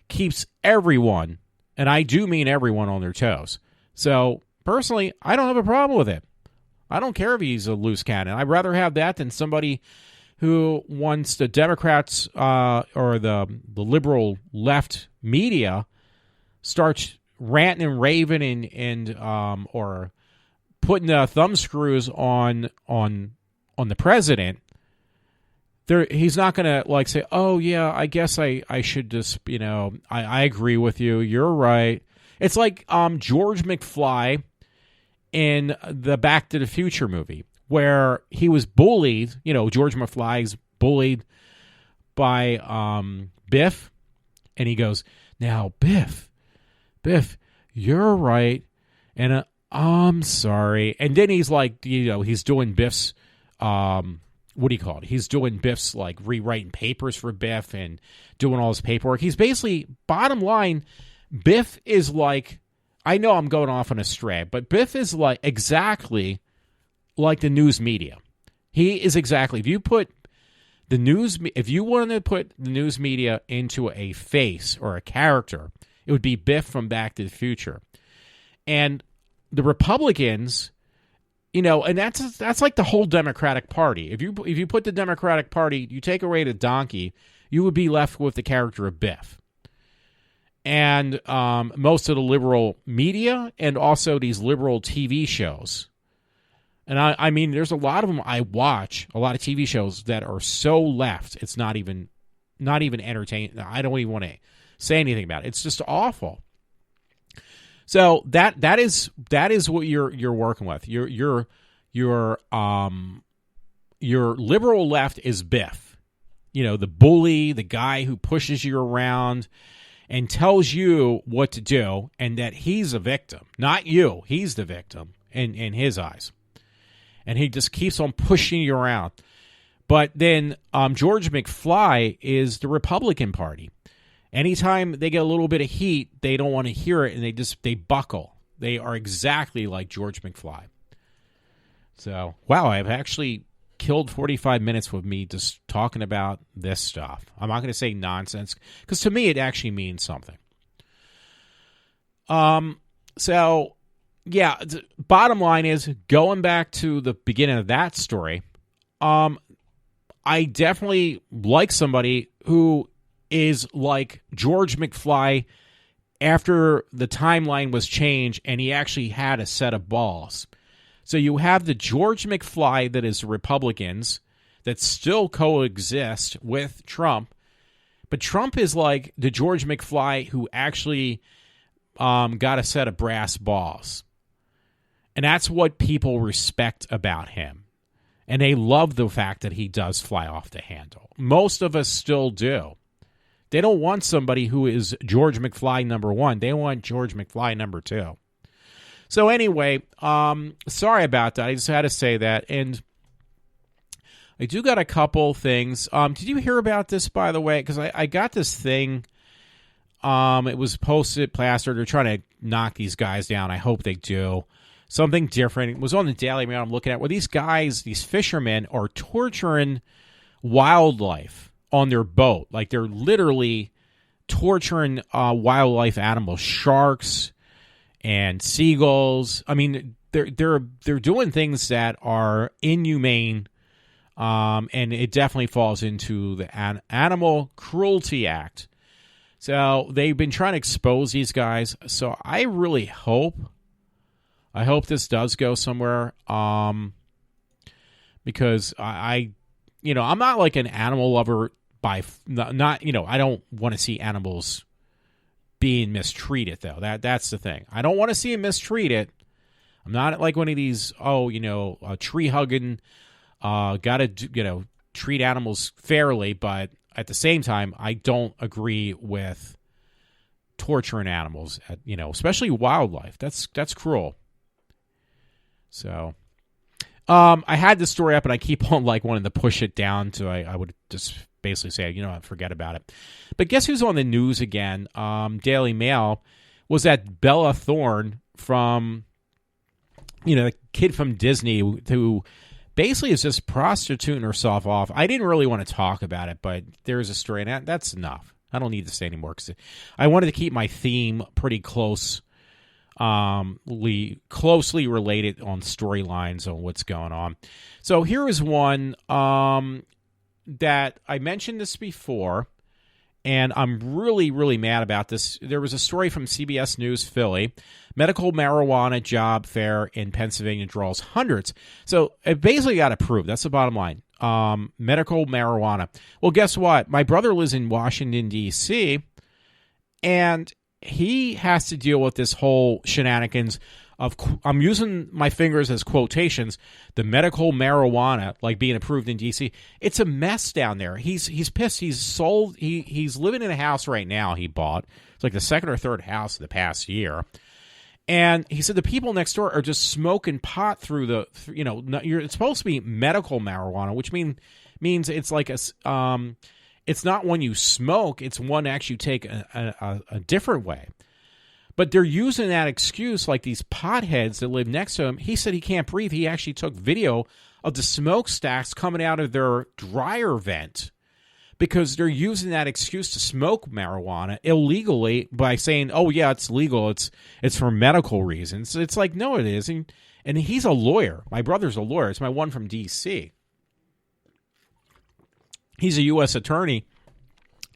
keeps everyone, and I do mean everyone, on their toes. So personally, I don't have a problem with it. I don't care if he's a loose cannon. I'd rather have that than somebody who, once the Democrats or the liberal left media starts ranting and raving and or putting the thumb screws on the president, he's not going to like say, "Oh yeah, I guess I should just, I agree with you. You're right." It's like George McFly in the Back to the Future movie, where he was bullied. George McFly's bullied by Biff, and he goes, "Now, Biff, you're right, and I'm sorry." And then he's like, he's doing Biff's, what do you call it? He's doing Biff's, like, rewriting papers for Biff and doing all his paperwork. He's basically, bottom line, Biff is like, I know I'm going off on a stray, but Biff is like exactly like the news media. He is exactly, if you wanted to put the news media into a face or a character, it would be Biff from Back to the Future. And the Republicans, and that's like the whole Democratic Party. If you put the Democratic Party, you take away the donkey, you would be left with the character of Biff. And most of the liberal media, and also these liberal TV shows. And I mean, there's a lot of them I watch, a lot of TV shows that are so left, it's not even entertaining. I don't even want to say anything about it. It's just awful. So that is what you're working with. Your liberal left is Biff. The bully, the guy who pushes you around and tells you what to do, and that he's a victim, not you. He's the victim in his eyes. And he just keeps on pushing you around. But then George McFly is the Republican Party. Anytime they get a little bit of heat, they don't want to hear it, and they buckle. They are exactly like George McFly. So, wow, I've actually killed 45 minutes with me just talking about this stuff. I'm not going to say nonsense, because to me it actually means something. So, yeah, bottom line is, going back to the beginning of that story, I definitely like somebody who is like George McFly after the timeline was changed and he actually had a set of balls. So you have the George McFly that is Republicans that still coexist with Trump, but Trump is like the George McFly who actually got a set of brass balls. And that's what people respect about him. And they love the fact that he does fly off the handle. Most of us still do. They don't want somebody who is George McFly number 1. They want George McFly number 2. So anyway, sorry about that. I just had to say that. And I do got a couple things. Did you hear about this, by the way? Because I got this thing. It was posted, plastered. They're trying to knock these guys down. I hope they do. Something different. It was on the Daily Mail I'm looking at where these guys, these fishermen, are torturing wildlife on their boat. Like they're literally torturing wildlife animals, sharks and seagulls. I mean, they're doing things that are inhumane, and it definitely falls into the Animal Cruelty Act. So they've been trying to expose these guys. So I really hope this does go somewhere, because I'm not like an animal lover I don't want to see animals being mistreated, though. That's the thing. I don't want to see them mistreated. I'm not like one of these, tree hugging, got to, treat animals fairly, but at the same time, I don't agree with torturing animals, especially wildlife. That's cruel. So, I had this story up, and I keep on wanting to push it down, so I would just basically say, forget about it. But guess who's on the news again? Daily Mail was that Bella Thorne from, the kid from Disney who basically is just prostituting herself off. I didn't really want to talk about it, but there's a story, and that's enough. I don't need to say anymore because I wanted to keep my theme pretty closely related on storylines on what's going on. So here is one that I mentioned this before, and I'm really, really mad about this. There was a story from CBS News Philly. Medical marijuana job fair in Pennsylvania draws hundreds. So it basically got approved. That's the bottom line. Medical marijuana. Well, guess what? My brother lives in Washington, D.C., and he has to deal with this whole shenanigans of, I'm using my fingers as quotations, the medical marijuana, being approved in D.C. It's a mess down there. He's pissed. He's living in a house right now he bought. It's like the second or third house of the past year. And he said the people next door are just smoking pot through it's supposed to be medical marijuana, which means it's like it's not one you smoke, it's one actually you take a different way. But they're using that excuse, like these potheads that live next to him. He said he can't breathe. He actually took video of the smokestacks coming out of their dryer vent because they're using that excuse to smoke marijuana illegally by saying, oh, yeah, it's legal. It's for medical reasons. It's like, no, it isn't. And he's a lawyer. My brother's a lawyer. It's my one from D.C. He's a U.S. attorney,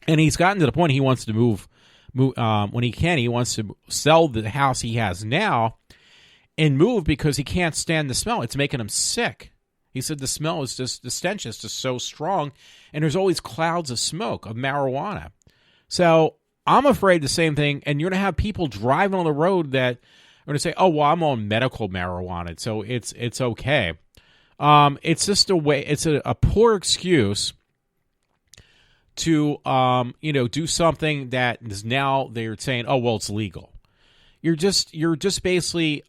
and he's gotten to the point he wants to move when he can. He wants to sell the house he has now and move because he can't stand the smell. It's making him sick. He said the smell is just, the stench is just so strong, and there's always clouds of smoke of marijuana. So I'm afraid the same thing, and you're going to have people driving on the road that are going to say, oh, well, I'm on medical marijuana, so it's okay. It's just a way, it's a poor excuse to, do something that is now they're saying, oh, well, it's legal. You're just basically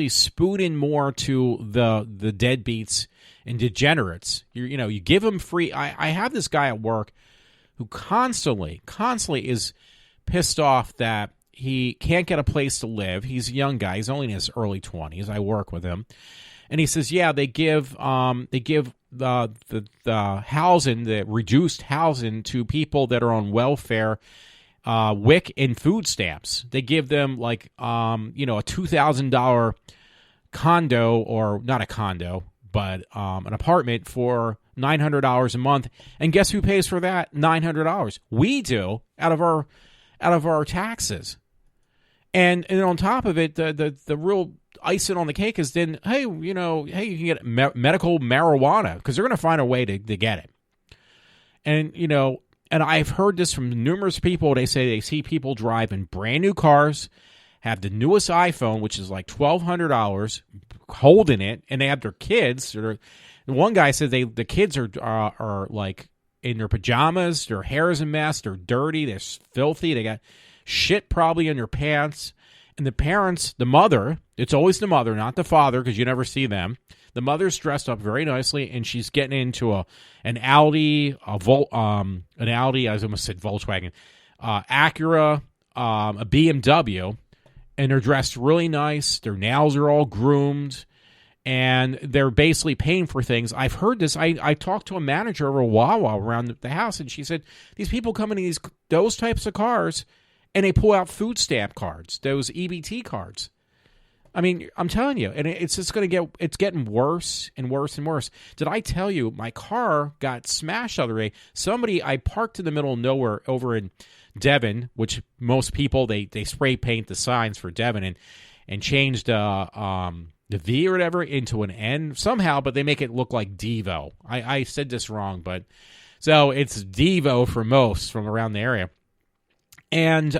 spooning more to the deadbeats and degenerates. You give them free. I have this guy at work who constantly is pissed off that he can't get a place to live. He's a young guy. He's only in his early 20s. I work with him, and he says, yeah, they give the housing, the reduced housing, to people that are on welfare, WIC, and food stamps. They give them a $2,000 condo, or not a condo, but an apartment for $900 a month. And guess who pays for that $900? We do, out of our out of our taxes. And on top of it, the real icing on the cake is then, hey, you can get medical marijuana because they're going to find a way to get it. And, and I've heard this from numerous people. They say they see people driving brand new cars, have the newest iPhone, which is like $1,200, holding it, and they have their kids. One guy said the kids are like in their pajamas, their hair is a mess, they're dirty, they're filthy, they got shit probably in their pants. And the parents, the mother, it's always the mother, not the father, because you never see them. The mother's dressed up very nicely, and she's getting into an Audi, I almost said Volkswagen, Acura, a BMW, and they're dressed really nice. Their nails are all groomed, and they're basically paying for things. I've heard this. I talked to a manager of a Wawa around the house, and she said these people come in those types of cars, and they pull out food stamp cards, those EBT cards. I mean, I'm telling you, and it's just it's getting worse and worse and worse. Did I tell you my car got smashed the other day? I parked in the middle of nowhere over in Devon, which most people, they spray paint the signs for Devon and change the V or whatever into an N somehow, but they make it look like Devo. I said this wrong, but so it's Devo for most from around the area. And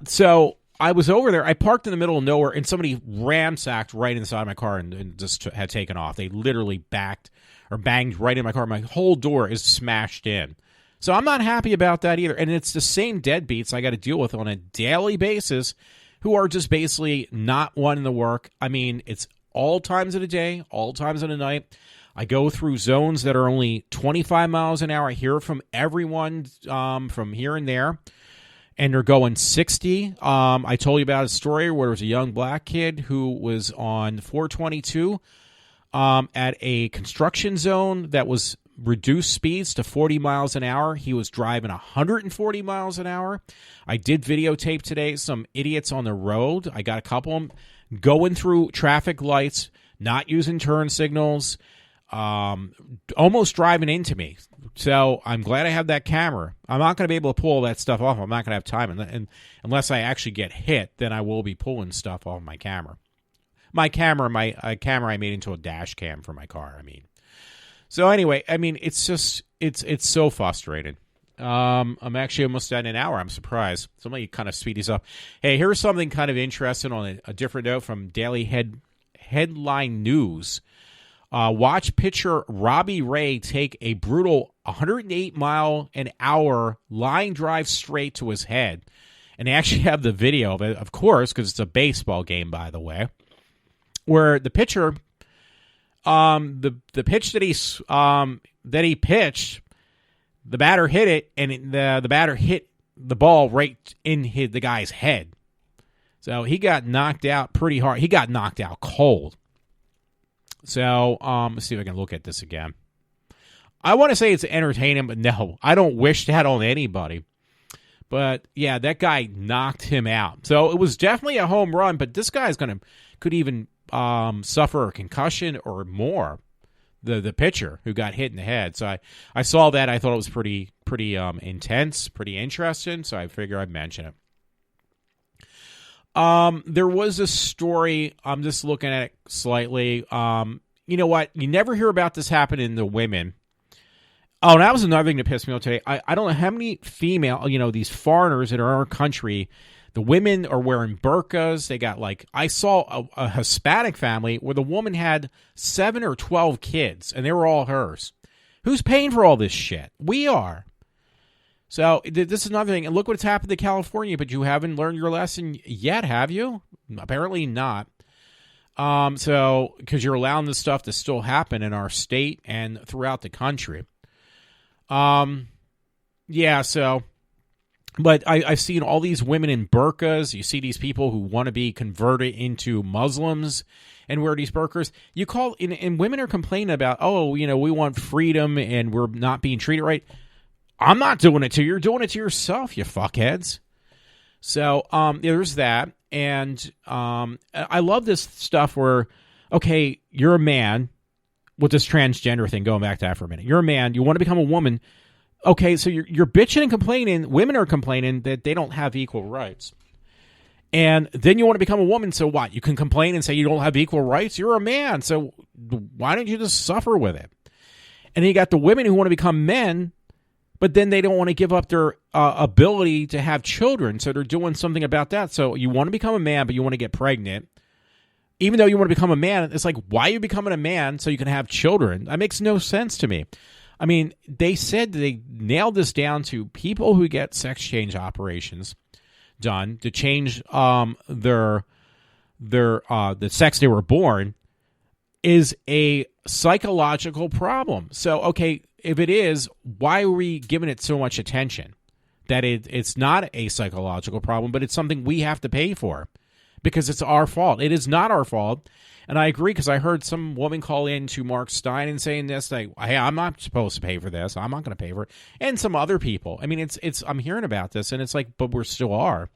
so I was over there. I parked in the middle of nowhere, and somebody ransacked right inside my car and just had taken off. They literally banged right in my car. My whole door is smashed in. So I'm not happy about that either. And it's the same deadbeats I got to deal with on a daily basis who are just basically not wanting to work. I mean, it's all times of the day, all times of the night. I go through zones that are only 25 miles an hour. I hear from everyone from here and there. And they're going 60. I told you about a story where there was a young black kid who was on 422 at a construction zone that was reduced speeds to 40 miles an hour. He was driving 140 miles an hour. I did videotape today some idiots on the road. I got a couple of them going through traffic lights, not using turn signals, almost driving into me. So I'm glad I have that camera. I'm not going to be able to pull that stuff off. I'm not going to have time. And unless I actually get hit, then I will be pulling stuff off my camera. My camera I made into a dash cam for my car, I mean. So anyway, I mean, it's just, it's so frustrating. I'm actually almost at an hour. I'm surprised. Somebody kind of speed these up. Hey, here's something kind of interesting on a different note from Daily Headline News. Watch pitcher Robbie Ray take a brutal 108-mile-an-hour line drive straight to his head. And they actually have the video of it, of course, because it's a baseball game, by the way, where the pitcher, the pitch that he pitched, the batter hit it, and the batter hit the ball right in the guy's head. So he got knocked out pretty hard. He got knocked out cold. So, let's see if I can look at this again. I want to say it's entertaining, but no, I don't wish that on anybody. But, yeah, that guy knocked him out. So, it was definitely a home run, but this guy's could even suffer a concussion or more, the pitcher who got hit in the head. So, I saw that. I thought it was pretty intense, pretty interesting, so I figure I'd mention it. There was a story, I'm just looking at it slightly. You know what? You never hear about this happening to women. Oh, and that was another thing that pissed me off today. I don't know how many female, these foreigners that are in our country, the women are wearing burqas. They got I saw a Hispanic family where the woman had 7 or 12 kids, and they were all hers. Who's paying for all this shit? We are. So this is another thing. And look what's happened to California, but you haven't learned your lesson yet, have you? Apparently not. So because you're allowing this stuff to still happen in our state and throughout the country. Yeah, so, but I've seen all these women in burqas. You see these people who want to be converted into Muslims and wear these burqas. And women are complaining about, we want freedom and we're not being treated right. I'm not doing it to you. You're doing it to yourself, you fuckheads. So, there's that. And I love this stuff where, okay, you're a man with this transgender thing, going back to that for a minute. You're a man. You want to become a woman. Okay, so you're bitching and complaining. Women are complaining that they don't have equal rights. And then you want to become a woman, so what? You can complain and say you don't have equal rights? You're a man, so why don't you just suffer with it? And then you got the women who want to become men, but then they don't want to give up their ability to have children, so they're doing something about that. So you want to become a man, but you want to get pregnant. Even though you want to become a man, it's like, why are you becoming a man so you can have children? That makes no sense to me. I mean, they said they nailed this down to people who get sex change operations done to change the sex they were born is a psychological problem. So, okay, if it is, why are we giving it so much attention? That it's not a psychological problem, but it's something we have to pay for because it's our fault. It is not our fault. And I agree, because I heard some woman call in to Mark Stein and saying this, like, hey, I'm not supposed to pay for this. I'm not going to pay for it. And some other people. I mean, it's I'm hearing about this, and it's like, but we still are.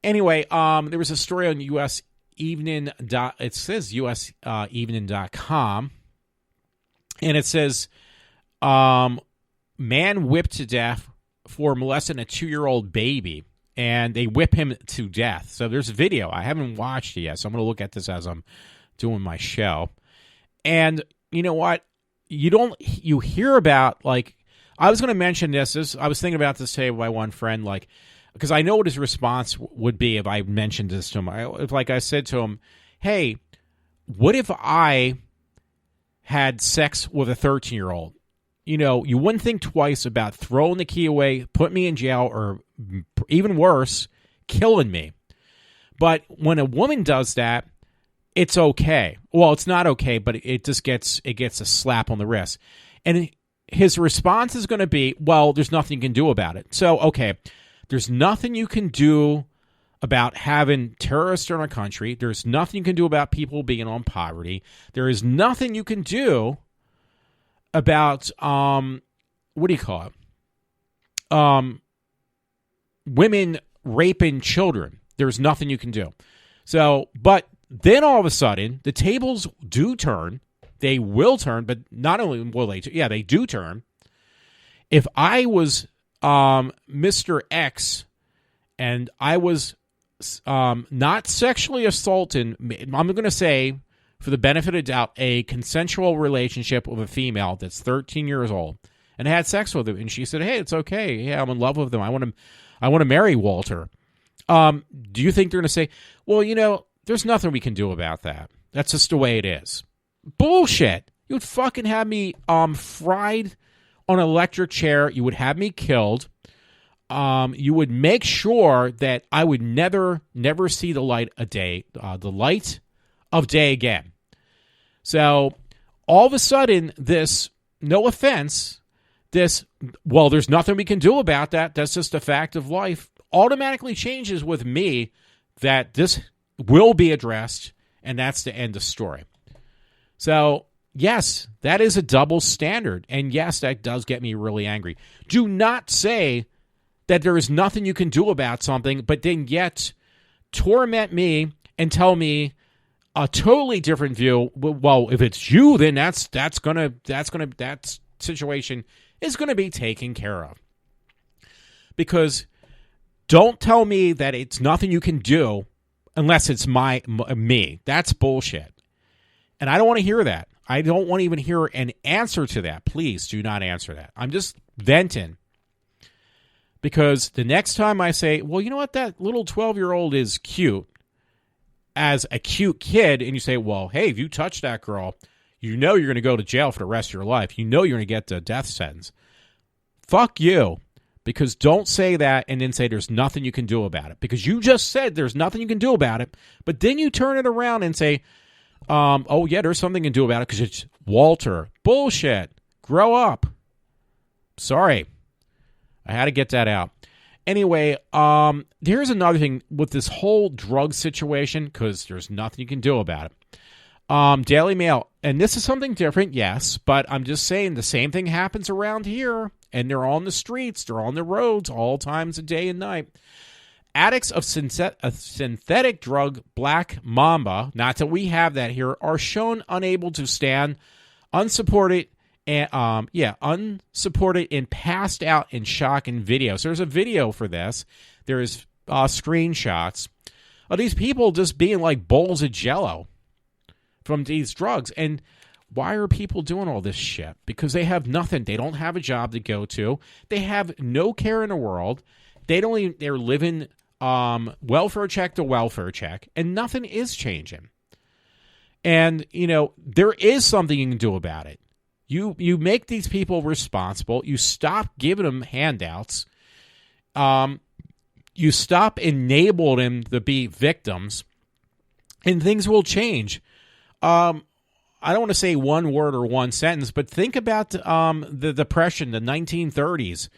Anyway, there was a story on US Evening. It says usevening.com, and it says, man whipped to death for molesting a 2-year-old baby. And they whip him to death. So there's a video. I haven't watched it yet, so I'm going to look at this as I'm doing my show. And you know what? You hear about, like, I was going to mention this. I was thinking about this today with my one friend, like, because I know what his response would be if I mentioned this to him. If I said to him, hey, what if I had sex with a 13-year-old? You know, you wouldn't think twice about throwing the key away, putting me in jail, or even worse, killing me. But when a woman does that, it's okay. Well, it's not okay, but it just gets a slap on the wrist. And his response is going to be, well, there's nothing you can do about it. So, okay, there's nothing you can do about having terrorists in our country. There's nothing you can do about people being on poverty. There is nothing you can do about what do you call it? Women raping children. There's nothing you can do. So, but then all of a sudden, the tables do turn. They will turn, but not only will they, they do turn. If I was Mr. X and I was not sexually assaulting, I'm going to say, for the benefit of doubt, a consensual relationship with a female that's 13 years old, and I had sex with her, and she said, hey, it's okay. Yeah, I'm in love with them. I want to marry Walter. Do you think they're going to say, well, you know, there's nothing we can do about that. That's just the way it is. Bullshit. You would fucking have me fried on an electric chair. You would have me killed. You would make sure that I would never see the light of day again. So all of a sudden, this, no offense, this, well, there's nothing we can do about that. That's just a fact of life, automatically changes with me that this will be addressed, and that's the end of story. So, yes, that is a double standard, and yes, that does get me really angry. Do not say that there is nothing you can do about something, but then yet torment me and tell me a totally different view. Well, if it's you, then that situation is gonna be taken care of. Because don't tell me that it's nothing you can do unless it's me. That's bullshit. And I don't want to hear that. I don't want to even hear an answer to that. Please do not answer that. I'm just venting. Because the next time I say, well, you know what, that little 12-year-old is cute, as a cute kid, and you say, well, hey, if you touch that girl, you know you're going to go to jail for the rest of your life. You know you're going to get the death sentence. Fuck you. Because don't say that and then say there's nothing you can do about it. Because you just said there's nothing you can do about it, but then you turn it around and say, oh, yeah, there's something you can do about it because it's Walter. Bullshit. Grow up. Sorry. I had to get that out. Anyway, here's another thing with this whole drug situation, because there's nothing you can do about it. Daily Mail, and this is something different, yes, but I'm just saying the same thing happens around here, and they're on the streets, they're on the roads all times of day and night. Addicts of synthetic drug Black Mamba, not that we have that here, are shown unable to stand unsupported and unsupported and passed out in shock and video. So there's a video for this. There's screenshots of these people just being like bowls of jello from these drugs. And why are people doing all this shit? Because they have nothing. They don't have a job to go to. They have no care in the world. They're living welfare check to welfare check, and nothing is changing. And, there is something you can do about it. You make these people responsible. You stop giving them handouts. You stop enabling them to be victims, and things will change. I don't want to say one word or one sentence, but think about the Depression, the 1930s,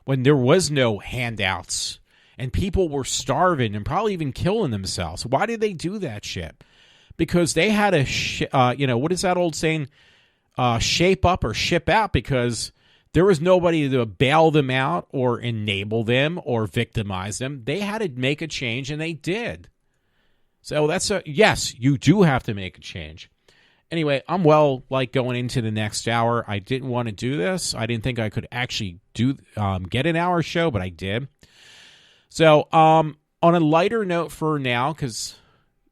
when there was no handouts and people were starving and probably even killing themselves. Why did they do that shit? Because they had to, what is that old saying? Shape up or ship out, because there was nobody to bail them out or enable them or victimize them. They had to make a change, and they did. So yes, you do have to make a change. Anyway, I'm going into the next hour. I didn't want to do this. I didn't think I could actually get an hour show, but I did. So on a lighter note for now, because,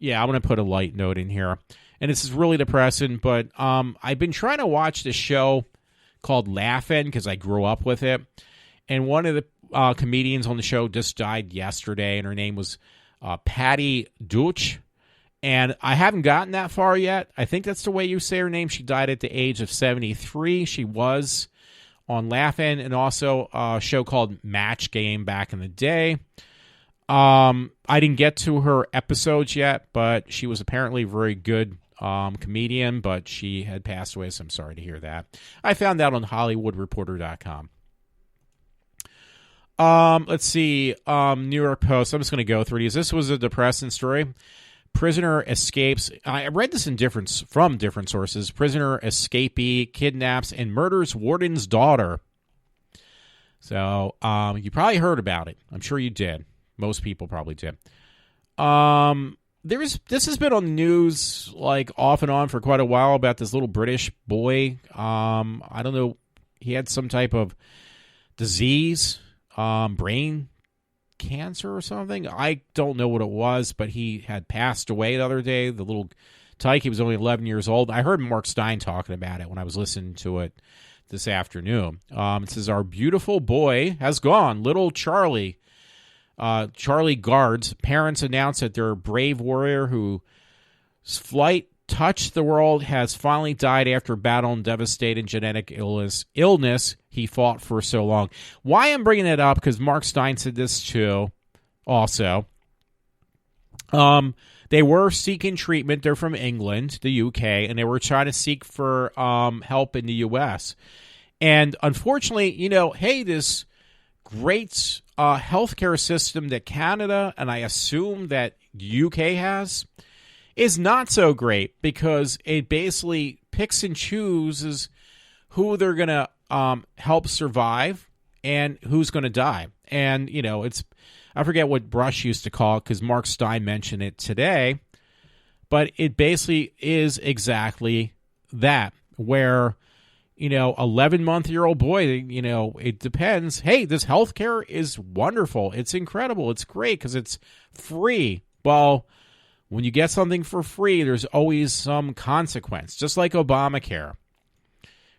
I'm going to put a light note in here. And this is really depressing, but I've been trying to watch this show called Laugh-In because I grew up with it. And one of the comedians on the show just died yesterday, and her name was Patty Deutsch. And I haven't gotten that far yet. I think that's the way you say her name. She died at the age of 73. She was on Laugh-In, and also a show called Match Game back in the day. I didn't get to her episodes yet, but she was apparently a very good comedian, but she had passed away, so I'm sorry to hear that. I found that on HollywoodReporter.com. Let's see. New York Post. I'm just going to go through these. This was a depressing story. Prisoner escapes. I read this from different sources. Prisoner escapee kidnaps and murders warden's daughter. So you probably heard about it. I'm sure you did. Most people probably did. This has been on the news off and on for quite a while about this little British boy. I don't know. He had some type of disease, brain cancer or something. I don't know what it was, but he had passed away the other day. The little tyke, he was only 11 years old. I heard Mark Stein talking about it when I was listening to it this afternoon. It says, our beautiful boy has gone. Little Charlie. Charlie Guard's parents announced that their brave warrior whose flight touched the world has finally died after battling devastating genetic illness he fought for so long. Why I'm bringing it up, because Mark Stein said this too also. They were seeking treatment. They're from England, the UK, and they were trying to seek for help in the US. And unfortunately, this great healthcare system that Canada and I assume that UK has is not so great, because it basically picks and chooses who they're going to help survive and who's going to die. And, I forget what Brush used to call it, because Mark Stein mentioned it today, but it basically is exactly that, where 11-month-old boy, it depends. Hey, this healthcare is wonderful. It's incredible. It's great because it's free. Well, when you get something for free, there's always some consequence, just like Obamacare,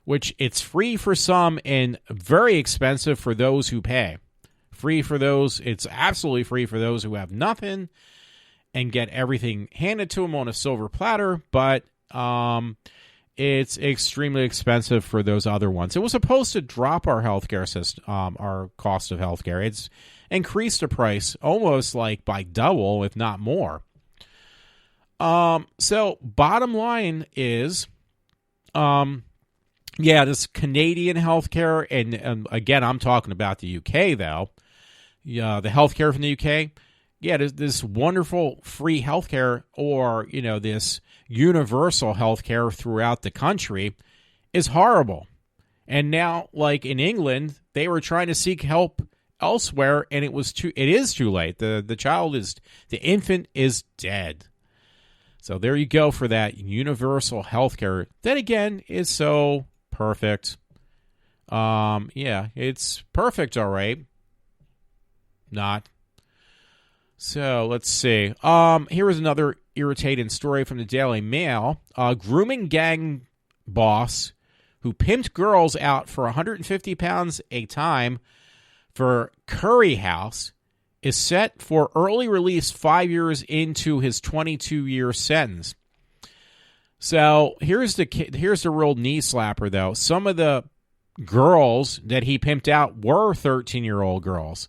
which it's free for some and very expensive for those who pay. Free for those, it's absolutely free for those who have nothing and get everything handed to them on a silver platter, but it's extremely expensive for those other ones. It was supposed to drop our healthcare system, our cost of healthcare. It's increased the price almost by double, if not more. So bottom line is, this Canadian healthcare, and again, I'm talking about the UK though. Yeah, the healthcare from the UK. Yeah, this wonderful free healthcare, or this universal healthcare throughout the country, is horrible. And now, in England, they were trying to seek help elsewhere, and it is too late. The infant is dead. So there you go for that universal healthcare that again is so perfect. Yeah, it's perfect, all right. Not. So, let's see. Here is another irritating story from the Daily Mail. A grooming gang boss who pimped girls out for £150 a time for Curry House is set for early release 5 years into his 22-year sentence. So here's the real knee slapper, though. Some of the girls that he pimped out were 13-year-old girls.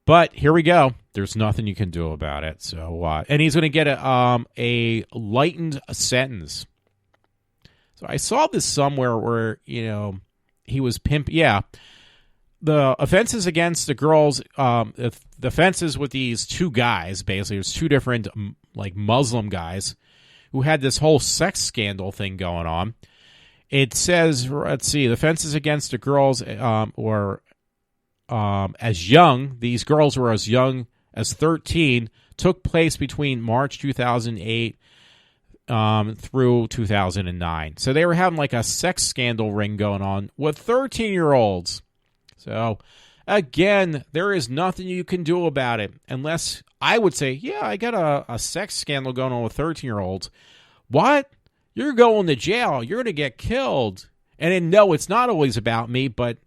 But here we go. There's nothing you can do about it. So, and he's going to get a lightened sentence. So I saw this somewhere where, he was Yeah. The offenses against the girls, the offenses with these two guys, basically, there's two different, Muslim guys who had this whole sex scandal thing going on. It says, let's see, the offenses against the girls were as young, these girls were as young as 13, took place between March 2008 through 2009. So they were having like a sex scandal ring going on with 13-year-olds. So, again, there is nothing you can do about it unless I would say, yeah, I got a sex scandal going on with 13-year-olds. What? You're going to jail. You're going to get killed. And then, no, it's not always about me, but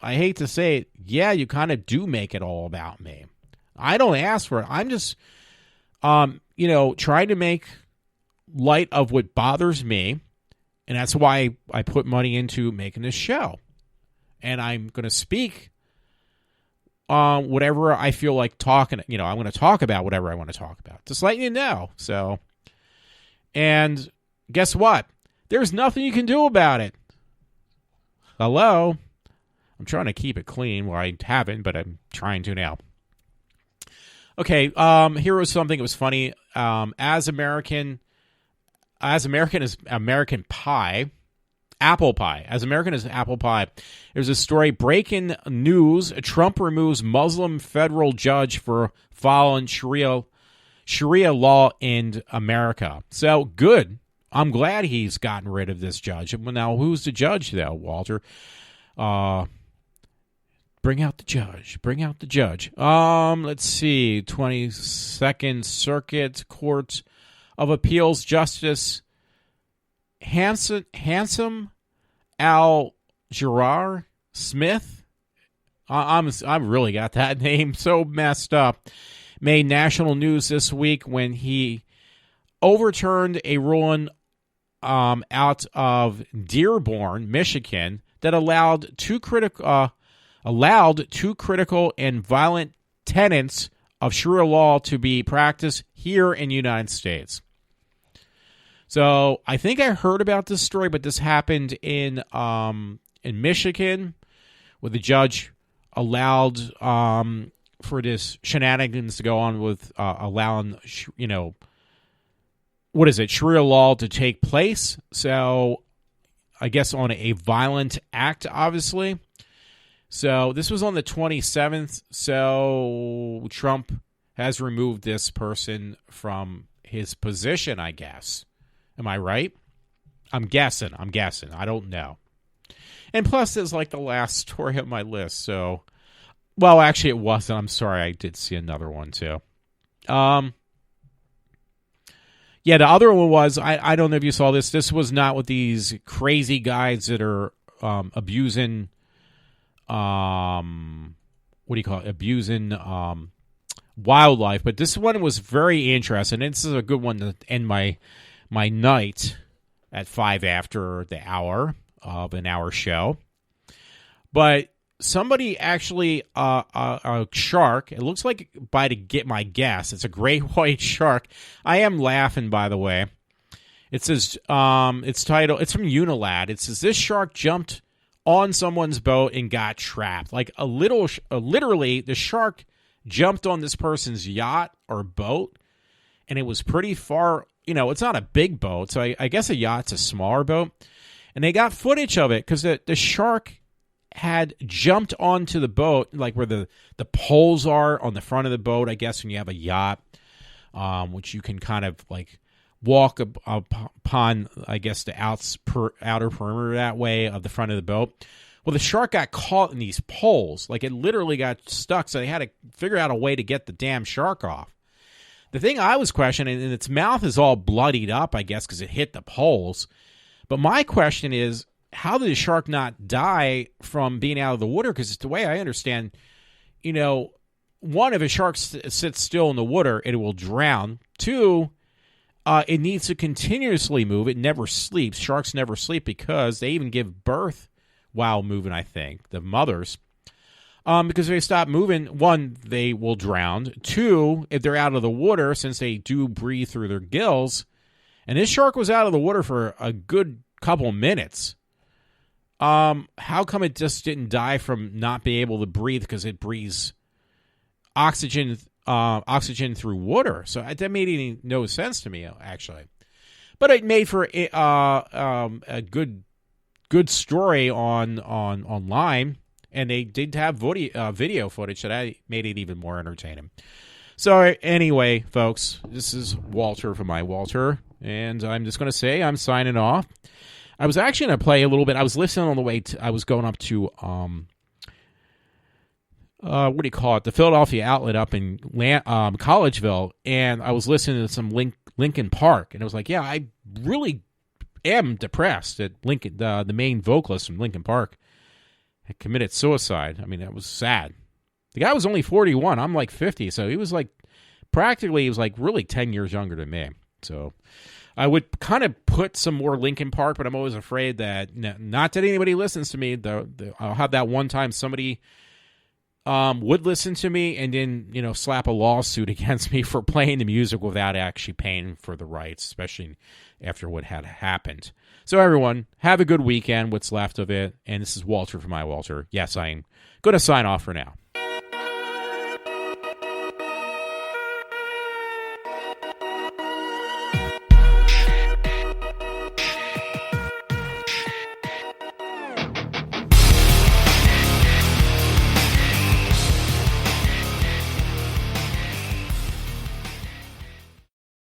I hate to say it, yeah, you kind of do make it all about me. I don't ask for it. I'm just, trying to make light of what bothers me, and that's why I put money into making this show. And I'm going to speak whatever I feel like talking. I'm going to talk about whatever I want to talk about. Just letting you know. So, and guess what? There's nothing you can do about it. Hello? I'm trying to keep it clean. Well, I haven't, but I'm trying to now. Okay, here was something that was funny. As American as American pie, apple pie. As American as apple pie. There's a story, breaking news. Trump removes Muslim federal judge for following Sharia law in America. So, good. I'm glad he's gotten rid of this judge. Now, who's the judge, though, Walter? Bring out the judge. Bring out the judge. Let's see. 22nd Circuit Court of Appeals Justice Handsome Al-Jirar Smith. I've really got that name so messed up. Made national news this week when he overturned a ruling out of Dearborn, Michigan, that allowed two critical and violent tenets of Sharia law to be practiced here in the United States. So I think I heard about this story, but this happened in Michigan, where the judge allowed for this shenanigans to go on with allowing Sharia law to take place. So I guess on a violent act, obviously. So this was on the 27th. So Trump has removed this person from his position, I guess. Am I right? I'm guessing. I don't know. And plus, it's like the last story on my list. So, well, actually, it wasn't. I'm sorry. I did see another one, too. Yeah, the other one was, I don't know if you saw this. This was not with these crazy guys that are abusing, abusing wildlife. But this one was very interesting. And this is a good one to end my night at 5 after the hour of an hour show. But somebody actually, a shark, it looks like, to get my guess, it's a great white shark. I am laughing, by the way. It says, it's titled, it's from Unilad. It says, this shark jumped on someone's boat and got trapped. Like literally, the shark jumped on this person's yacht or boat, and it was pretty far. It's not a big boat, so I guess a yacht's a smaller boat. And they got footage of it because the shark had jumped onto the boat, like where the poles are on the front of the boat, I guess, when you have a yacht, which you can kind of like walk upon, I guess, the outer perimeter that way of the front of the boat. Well, the shark got caught in these poles. Like, it literally got stuck, so they had to figure out a way to get the damn shark off. The thing I was questioning, and its mouth is all bloodied up, I guess, because it hit the poles. But my question is, how did the shark not die from being out of the water? Because the way I understand, one, if a shark sits still in the water, it will drown. Two, it needs to continuously move. It never sleeps. Sharks never sleep because they even give birth while moving, I think, the mothers. Because if they stop moving, one, they will drown. Two, if they're out of the water, since they do breathe through their gills, and this shark was out of the water for a good couple minutes, how come it just didn't die from not being able to breathe because it breathes oxygen through water? So that made no sense to me, actually. But it made for a good story online, and they did have video footage that made it even more entertaining. So anyway, folks, this is Walter from iWalter, and I'm just going to say I'm signing off. I was actually going to play a little bit. I was listening on the way. I was going up to what do you call it? The Philadelphia outlet up in Collegeville, and I was listening to some Linkin Park, and I was like, yeah, I really am depressed that Linkin, the main vocalist from Linkin Park, had committed suicide. I mean, that was sad. The guy was only 41. I'm like 50, so he was like really 10 years younger than me. So I would kind of put some more Linkin Park, but I'm always afraid that, not that anybody listens to me, I'll have that one time somebody would listen to me and then, slap a lawsuit against me for playing the music without actually paying for the rights, especially after what had happened. So everyone, have a good weekend, what's left of it. And this is Walter from iWalter. Yes, I'm going to sign off for now.